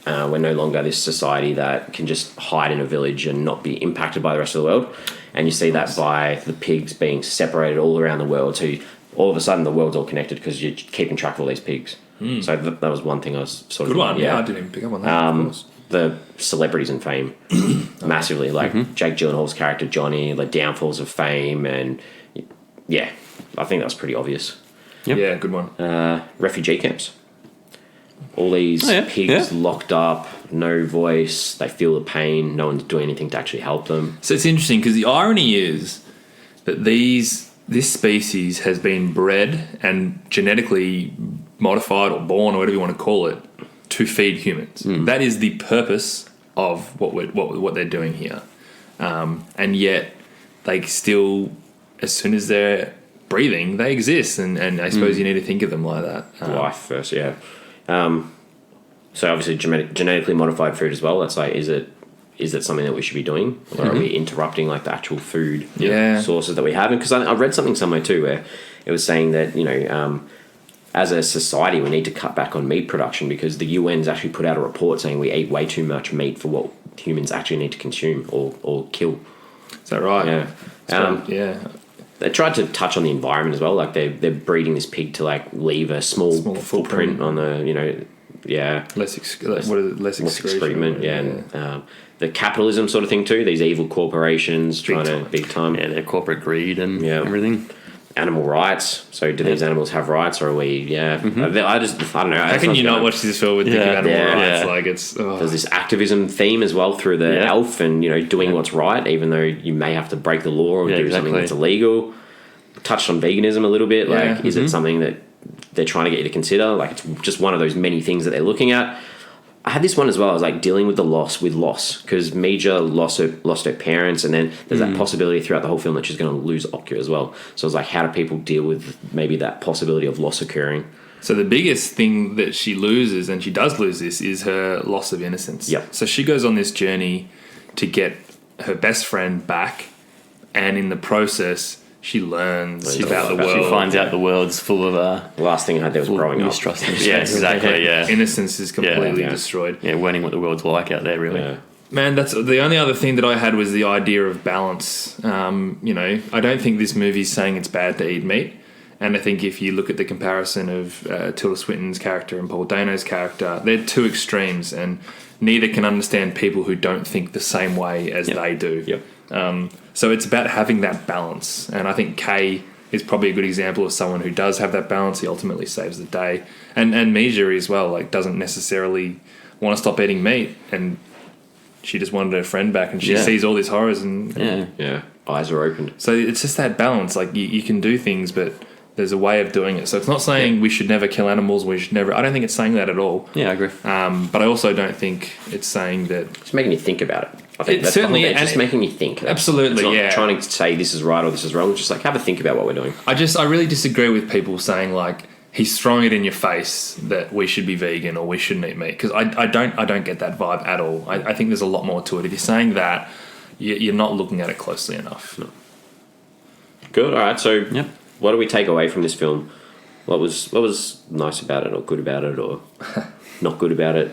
we're no longer this society that can just hide in a village and not be impacted by the rest of the world. And you see that by the pigs being separated all around the world. So all of a sudden the world's all connected because you're keeping track of all these pigs. So that was one thing I was sort of... Good one. Yeah, I didn't even pick up on that, of course. The celebrities and fame massively, like Jake Gyllenhaal's character Johnny, the downfalls of fame, and I think that's pretty obvious. Yep. Yeah, good one. Refugee camps. All these pigs locked up, no voice, they feel the pain, no one's doing anything to actually help them. So it's interesting because the irony is that this species has been bred and genetically modified or born or whatever you want to call it to feed humans. That is the purpose of what they're doing here, and yet they still, as soon as they're breathing. They exist, and I suppose you need to think of them like that. Life first, yeah. So obviously genetically modified food as well. That's like, is it something that we should be doing, or are we interrupting like the actual food sources that we have? Because I read something somewhere too where it was saying that as a society we need to cut back on meat production because the UN's actually put out a report saying we eat way too much meat for what humans actually need to consume or kill. Is that right? Yeah. They tried to touch on the environment as well. Like they're breeding this pig to like leave a small footprint on the less excrement. And the capitalism sort of thing too. These evil corporations trying to big time. Yeah, their corporate greed and everything. Animal rights. So do these animals have rights, or are we? Yeah, I don't know. How can you not watch this film with thinking about animal rights? Yeah. Like it's there's this activism theme as well through the elf, and doing what's right, even though you may have to break the law or do something that's illegal. Touched on veganism a little bit. Like, is it something that they're trying to get you to consider? Like, it's just one of those many things that they're looking at. I had this one as well. I was like dealing with the loss because Mija lost her parents, and then there's that possibility throughout the whole film that she's going to lose Okja as well. So I was like, how do people deal with maybe that possibility of loss occurring? So the biggest thing that she loses, and she does lose this, is her loss of innocence. Yep. So she goes on this journey to get her best friend back, and in the process, she learns about the world. She finds out the world's full of the last thing I had there was growing up. Mistrust. Yeah, exactly. Yeah, innocence is completely destroyed. Yeah, learning what the world's like out there, really. Yeah. Man, that's the only other thing that I had was the idea of balance. I don't think this movie's saying it's bad to eat meat, and I think if you look at the comparison of Tilda Swinton's character and Paul Dano's character, they're two extremes, and neither can understand people who don't think the same way as they do. Yep. So it's about having that balance, and I think Kay is probably a good example of someone who does have that balance. He ultimately saves the day, and Mija as well. Like, doesn't necessarily want to stop eating meat, and she just wanted her friend back, and she sees all these horrors, and eyes are opened. So it's just that balance. Like you can do things, but there's a way of doing it. So it's not saying we should never kill animals. We should never. I don't think it's saying that at all. Yeah, I agree. But I also don't think it's saying that. It's making you think about it. I think It's certainly it's just making you think. Absolutely, it's not trying to say this is right or this is wrong. It's just like, have a think about what we're doing. I really disagree with people saying like he's throwing it in your face that we should be vegan or we shouldn't eat meat, because I don't get that vibe at all. I think there's a lot more to it. If you're saying that, you're not looking at it closely enough. No. Good. All right. So, what do we take away from this film? What was nice about it, or good about it, or not good about it?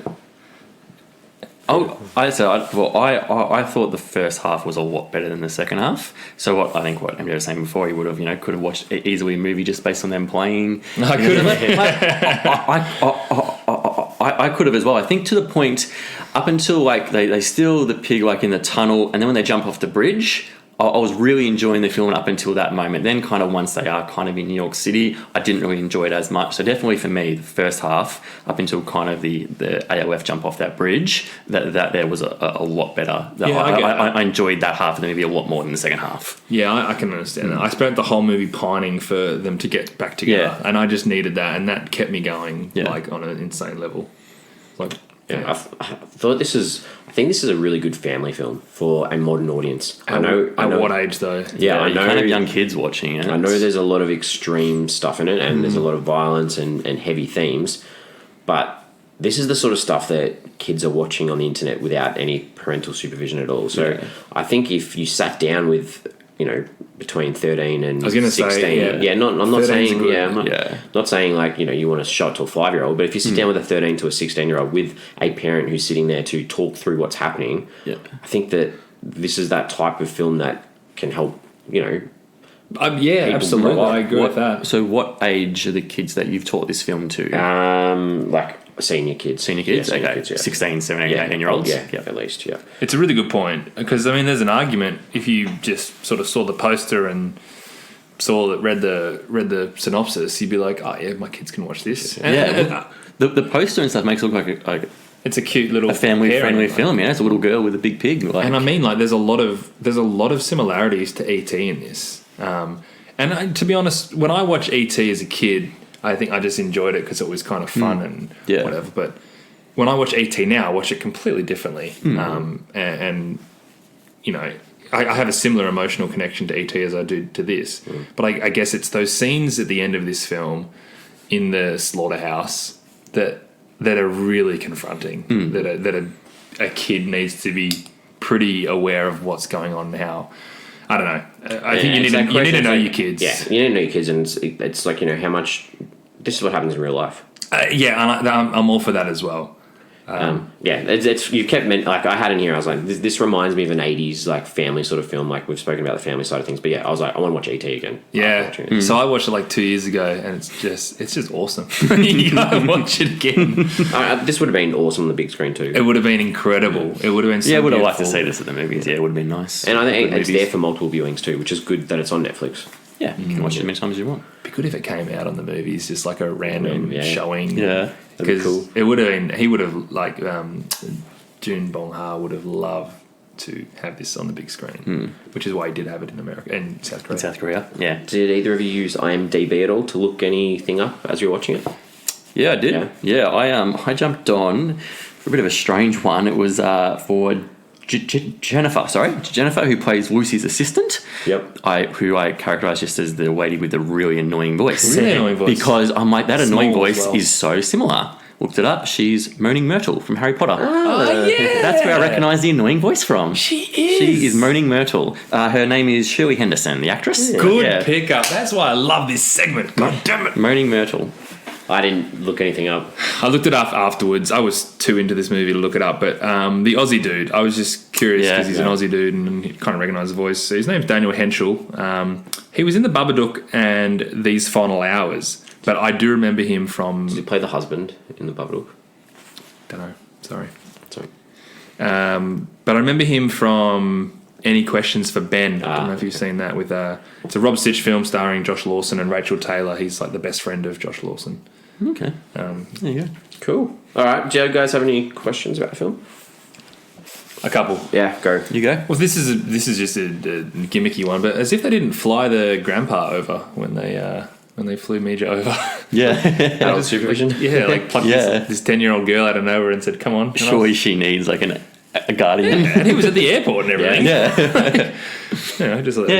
I thought the first half was a lot better than the second half. So what MJ was saying before, he would have could have watched easily a movie just based on them playing. I could have. I could have as well. I think to the point up until like they steal the pig like in the tunnel, and then when they jump off the bridge, I was really enjoying the film up until that moment. Then kind of once they are kind of in New York City, I didn't really enjoy it as much. So definitely for me, the first half up until kind of the AOF jump off that bridge, that there was a lot better. I enjoyed that half of the movie a lot more than the second half. Yeah, I can understand that. I spent the whole movie pining for them to get back together, and I just needed that, and that kept me going like on an insane level. Like. Yeah, I thought this is a really good family film for a modern audience. I know. At what age though? Yeah, I know. You can't have young kids watching it. I know there's a lot of extreme stuff in it, and there's a lot of violence and heavy themes, but this is the sort of stuff that kids are watching on the internet without any parental supervision at all. So I think if you sat down with between 13 and 16. I'm not saying like, you want to show it to a 5-year-old, but if you sit down with a 13 to a 16-year-old with a parent who's sitting there to talk through what's happening, I think that this is that type of film that can help, absolutely. I agree with that. So what age are the kids that you've taught this film to? Like senior kids. Senior kids? Okay. Kids, 16, 17, 18-year-olds? Yeah, at least, yeah. It's a really good point, because, there's an argument if you just sort of saw the poster and read the synopsis, you'd be like, oh, yeah, my kids can watch this. The poster and stuff makes it look like it's a cute little family-friendly film. Yeah, it's a little girl with a big pig. And there's a lot of similarities to E.T. in this. To be honest, when I watched E.T. as a kid, I think I just enjoyed it because it was kind of fun and whatever. But when I watch E.T. now, I watch it completely differently. I have a similar emotional connection to E.T. as I do to this. But I guess it's those scenes at the end of this film in the slaughterhouse that are really confronting. That a kid needs to be pretty aware of what's going on now. I don't know. I think you need to know your kids. Yeah, you need to know your kids, and it's like, how much. This is what happens in real life. I'm all for that as well. It's you kept like I had in here. I was like, this reminds me of an '80s like family sort of film. Like we've spoken about the family side of things, but I was like, I want to watch E.T. again. Yeah, so I watched it like 2 years ago, and it's just awesome. You gotta watch it again. This would have been awesome on the big screen too. It would have been incredible. It would have been. So I would have beautiful. liked to see this at the movies. Yeah, it would have been nice. And I think it's there for multiple viewings too, which is good that it's on Netflix. Yeah, you can watch it as many times as you want. It'd be good if it came out on the movies, just like a random showing. Yeah, because cool. It would have been. He would have like Bong-Joon-ho would have loved to have this on the big screen, which is why he did have it in America and South Korea. In South Korea, yeah. Did either of you use IMDb at all to look anything up as you were watching it? Yeah, I did. Yeah, I jumped on for a bit of a strange one. It was for Jennifer, who plays Lucy's assistant. Yep. Who I characterise just as the lady with the really annoying voice. Really annoying voice. Because I'm like, that Small annoying as voice well. is so similar. Looked it up. She's Moaning Myrtle from Harry Potter. Oh yeah, That's where I recognise the annoying voice from. She is. She is Moaning Myrtle. Her name is Shirley Henderson, the actress. Good pickup. That's why I love this segment. God damn it. Moaning Myrtle. I didn't look anything up. I looked it up afterwards. I was too into this movie to look it up, but the Aussie dude, I was just curious because he's an Aussie dude and you kind of recognise the voice. So his name's Daniel Henschel. He was in The Babadook and These Final Hours, but I do remember him from... Did he play the husband in the Babadook? Don't know. Sorry. Sorry. But I remember him from Any Questions for Ben. I don't know if you've seen that. With it's a Rob Stitch film starring Josh Lawson and Rachel Taylor. He's like the best friend of Josh Lawson. Okay. There you go. Cool. All right. Do you guys have any questions about the film? A couple. Yeah, go. You go. Well, this is just a gimmicky one, but as if they didn't fly the grandpa over when they flew Mija over. Yeah. Adult supervision? Yeah, like plucked this 10-year-old girl out of nowhere and said, "Come on." Surely she needs like a guardian. And he was at the airport and everything. Yeah.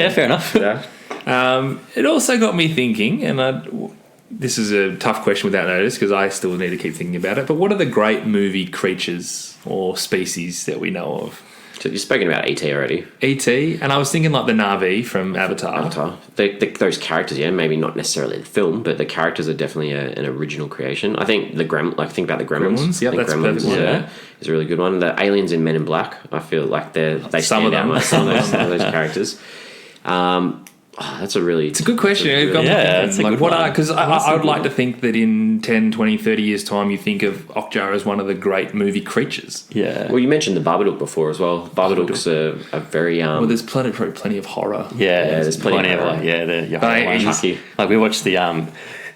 Fair enough. Yeah. It also got me thinking, and this is a tough question without notice because I still need to keep thinking about it, but what are the great movie creatures or species that we know of? So you're speaking about E.T. already. E.T., and I was thinking like the Na'vi from Avatar. Those characters, maybe not necessarily the film, but the characters are definitely an original creation. I think think about the Gremlins. Yep, I think that's Gremlins perfect. is a really good one. The aliens in Men in Black, I feel like they Some stand of out them. most. Some of those characters. That's a really... It's a good question. It's a good one. Because I would like to think that in 10, 20, 30 years' time, you think of Okja as one of the great movie creatures. Yeah. Well, you mentioned the Babadook before as well. Babadook's a very... Well, there's plenty of horror. there's plenty of horror. The But ones. Chucky. Like we watched the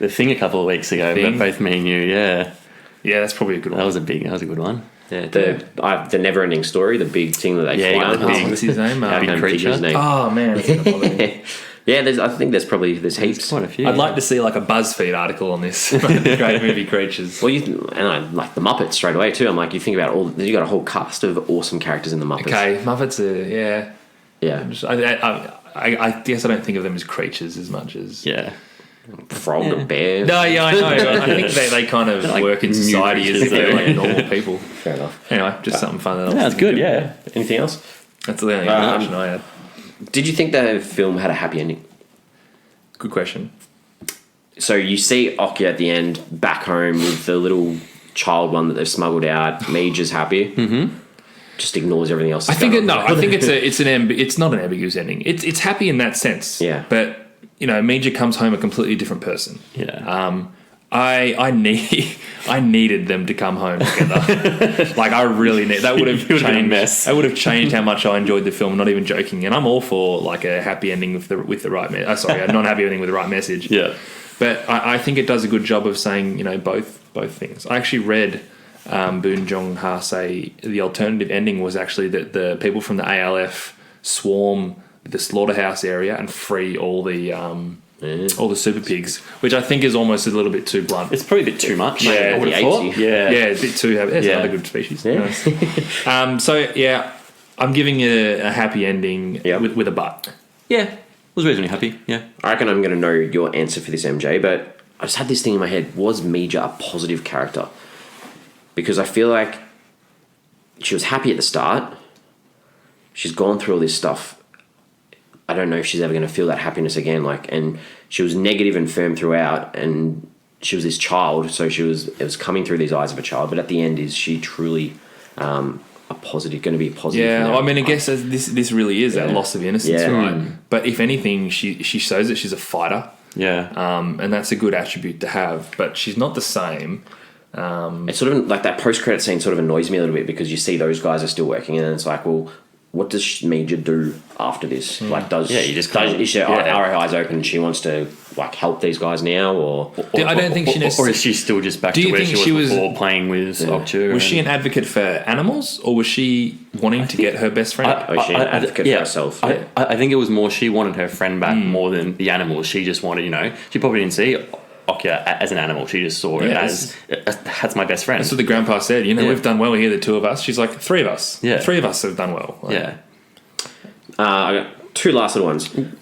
Thing a couple of weeks ago, Thing? but both me and you, yeah. Yeah, that's probably a good one. That was a good one. Yeah, the never-ending story, the big thing that they Yeah, fly you got on. the big- What's his name? I can't think of his name. Oh, man. It's gonna bother me. Yeah, I think there's heaps. Quite a few. I'd like to see like a BuzzFeed article on this. Great movie creatures. Well, and I like the Muppets straight away too. I'm like, you think about you got a whole cast of awesome characters in the Muppets. Okay, Muppets are, yeah. Yeah. I guess I don't think of them as creatures as much as... Yeah. Frog, a bear. No, yeah, I know. I think they kind of like work in new society as if they're creatures, like normal people. Fair enough. Anyway, just something fun. That That's good, yeah. Anything else? That's the only question I had. Did you think the film had a happy ending? Good question. So you see Okja at the end, back home with the little child one that they've smuggled out. Mage's happy. Mm-hmm. Just ignores everything else. I think it's not an ambiguous ending. It's happy in that sense. Yeah. But Mija comes home a completely different person. Yeah. I needed them to come home together. Like I really need that would have been a changed. mess. That would have changed how much I enjoyed the film. I'm not even joking. And I'm all for like a happy ending with the right a non-happy ending with the right message. Yeah. But I think it does a good job of saying both things. I actually read Bong Joon-ho say the alternative ending was actually that the people from the ALF swarm the slaughterhouse area and free all the super pigs, which I think is almost a little bit too blunt. It's probably a bit too much. Yeah, I would the have thought. 80. Yeah. Yeah, a bit too heavy. It's Yeah. another good species. Yeah. Nice. So yeah, I'm giving it a happy ending Yep. with a but. Yeah, was reasonably happy. Yeah. I reckon I'm going to know your answer for this, MJ, but I just had this thing in my head. Was Mija a positive character? Because I feel like she was happy at the start. She's gone through all this stuff. I don't know if she's ever going to feel that happiness again. And she was negative and firm throughout, and she was this child, so it was coming through these eyes of a child. But at the end, is she truly going to be a positive? Yeah, I mean, I guess this really is that loss of innocence, Yeah. right? But if anything, she shows that she's a fighter. Yeah. And that's a good attribute to have. But she's not the same. It's sort of like that post-credit scene sort of annoys me a little bit, because you see those guys are still working, and it's like, well, what does Mija do after this? Like, is her eyes open and she wants to like help these guys now, or I don't think she or is she still just back to where she was before, playing with Okja? Was she an advocate for animals, or was she wanting to get her best friend? she an advocate for herself? I think it was more she wanted her friend back more than the animals. She just wanted, she probably didn't see Okja as an animal. She just saw it as that's my best friend. That's what the grandpa said. We've done well here, the two of us. She's like, three of us. Yeah. 3 of us have done well. I got 2 last little ones. When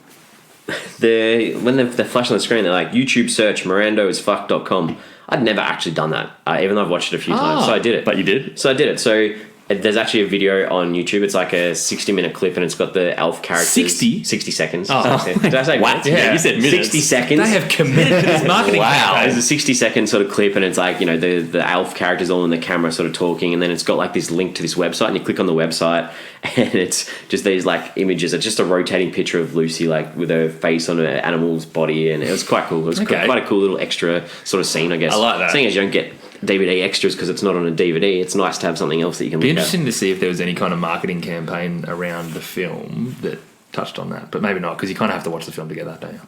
they're flashing on the screen, they're like, YouTube search mirandoisfuck.com. I'd never actually done that, even though I've watched it a few times. So I did it. But you did? So I did it. So there's actually a video on YouTube. It's like a 60-minute clip, and it's got the elf characters. 60 seconds. Oh. Did I say What? Yeah, you said minutes. 60 seconds. They have committed to this marketing. Wow. There's a 60-second sort of clip, and it's like, the elf characters all in the camera sort of talking, and then it's got like this link to this website, and you click on the website, and it's just these like images. It's just a rotating picture of Lucy like with her face on an animal's body, and it was quite cool. It was quite a cool little extra sort of scene, I guess. I like that. Seeing as you don't get DVD extras because it's not on a DVD, it's nice to have something else that you can Be look at. interesting to see if there was any kind of marketing campaign around the film that touched on that, but maybe not, because you kind of have to watch the film to get that, don't you?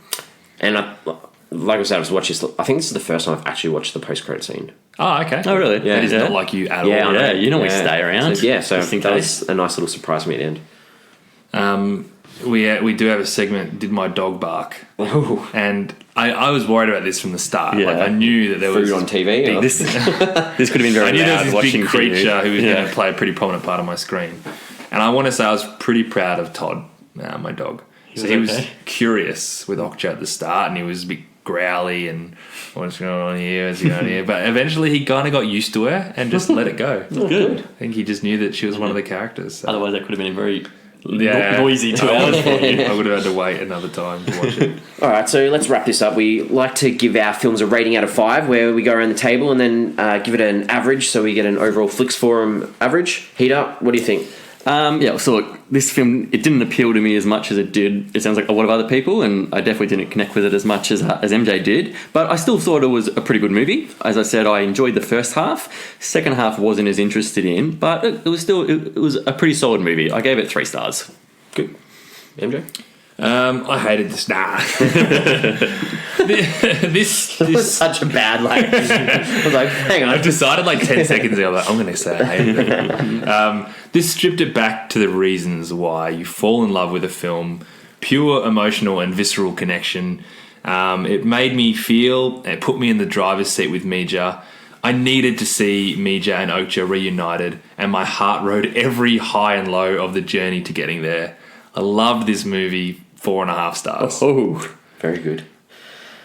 And like I said, I was watching this. I think this is the first time I've actually watched the post-credit scene. Oh, okay. Oh, really? Yeah. It is not like you at all. I know. You normally stay around. So just in that case. was a nice little surprise for me at the end. We do have a segment, Did My Dog Bark? Oh. And I was worried about this from the start. Yeah. Like, I knew that there was... Food on TV. This could have been very I knew there loud was this watching big for you. creature who was going to play a pretty prominent part on my screen. And I want to say I was pretty proud of Todd, my dog. He was curious with Okja at the start, and he was a bit growly and what's going on here, what's going on here. But eventually he kind of got used to her and just let it go. Good. I think he just knew that she was one of the characters. So. Otherwise, that could have been a very Yeah. noisy 2 hours for you. I would have had to wait another time to watch it. All right, so let's wrap this up. We like to give our films a rating out of 5, where we go around the table and then give it an average, so we get an overall Flix Forum average. Heater, what do you think? So look, this film, it didn't appeal to me as much as it did, it sounds like, a lot of other people, and I definitely didn't connect with it as much as MJ did, but I still thought it was a pretty good movie. As I said, I enjoyed the first half. Second half wasn't as interested in, but it was still, it was a pretty solid movie. I gave it 3 stars. Good. MJ? I hated this. Nah. this was such a bad, I was like, hang on. I decided 10 seconds ago, I'm going to say I hated it. This stripped it back to the reasons why you fall in love with a film, pure emotional and visceral connection. It made me feel, it put me in the driver's seat with Mija. I needed to see Mija and Okja reunited, and my heart rode every high and low of the journey to getting there. I loved this movie, 4.5 stars. Oh, very good.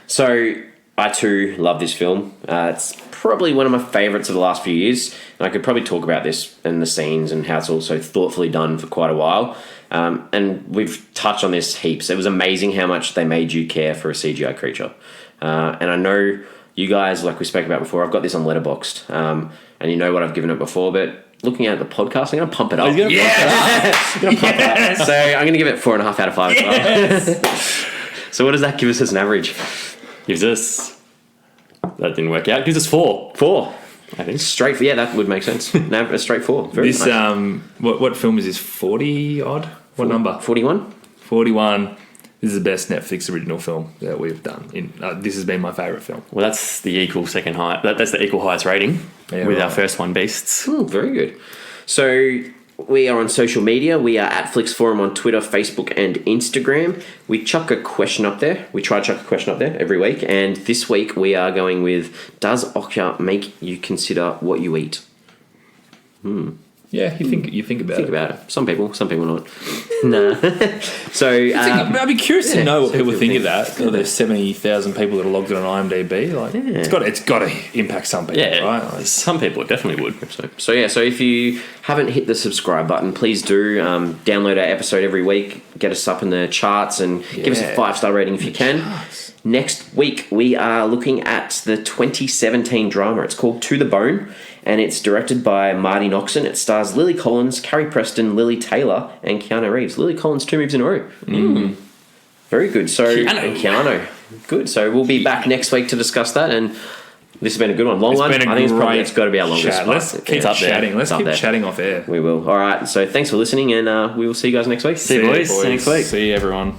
So, I too love this film. It's probably one of my favourites of the last few years. And I could probably talk about this and the scenes and how it's also thoughtfully done for quite a while. And we've touched on this heaps. It was amazing how much they made you care for a CGI creature. And I know you guys, like we spoke about before, I've got this on Letterboxd. And you know what I've given it before, but looking at the podcast, I'm going to pump it up. So I'm going to give it 4.5 out of 5 as well. So what does that give us as an average? Gives us... That didn't work out. Gives us 4. 4. I think. Straight, yeah, that would make sense. No, a straight 4. Very This nice. what film is this? 40 odd? What number? 41. 41. This is the best Netflix original film that we've done. This has been my favourite film. Well, that's the equal second high. That's the equal highest rating with our first one, Beasts. Very good. So we are on social media. We are at Flix Forum on Twitter, Facebook, and Instagram. We chuck a question up there. We try to chuck a question up there every week. And this week we are going with, does Okja make you consider what you eat? Yeah, you think about Think it. about it. Some people not. Nah. So I'd be curious to know what so people think of think. that. There's 70,000 people that are logged in on IMDb. Like, it's got to impact some people, Yeah, right? Like, some people definitely would. So if you haven't hit the subscribe button, please do. Download our episode every week. Get us up in the charts and give us a 5-star rating if you can. Next week, we are looking at the 2017 drama. It's called To the Bone, and it's directed by Marty Noxon. It stars Lily Collins, Carrie Preston, Lily Taylor, and Keanu Reeves. Lily Collins, 2 movies in a row. Very good. So Keanu. Good. So we'll be back next week to discuss that, and this has been a good one. Long one. I think it's got to be our longest. chat. Let's keep chatting. Let's keep chatting off air. We will. All right. So thanks for listening, and we will see you guys next week. See you, boys. See you next week. See you, everyone.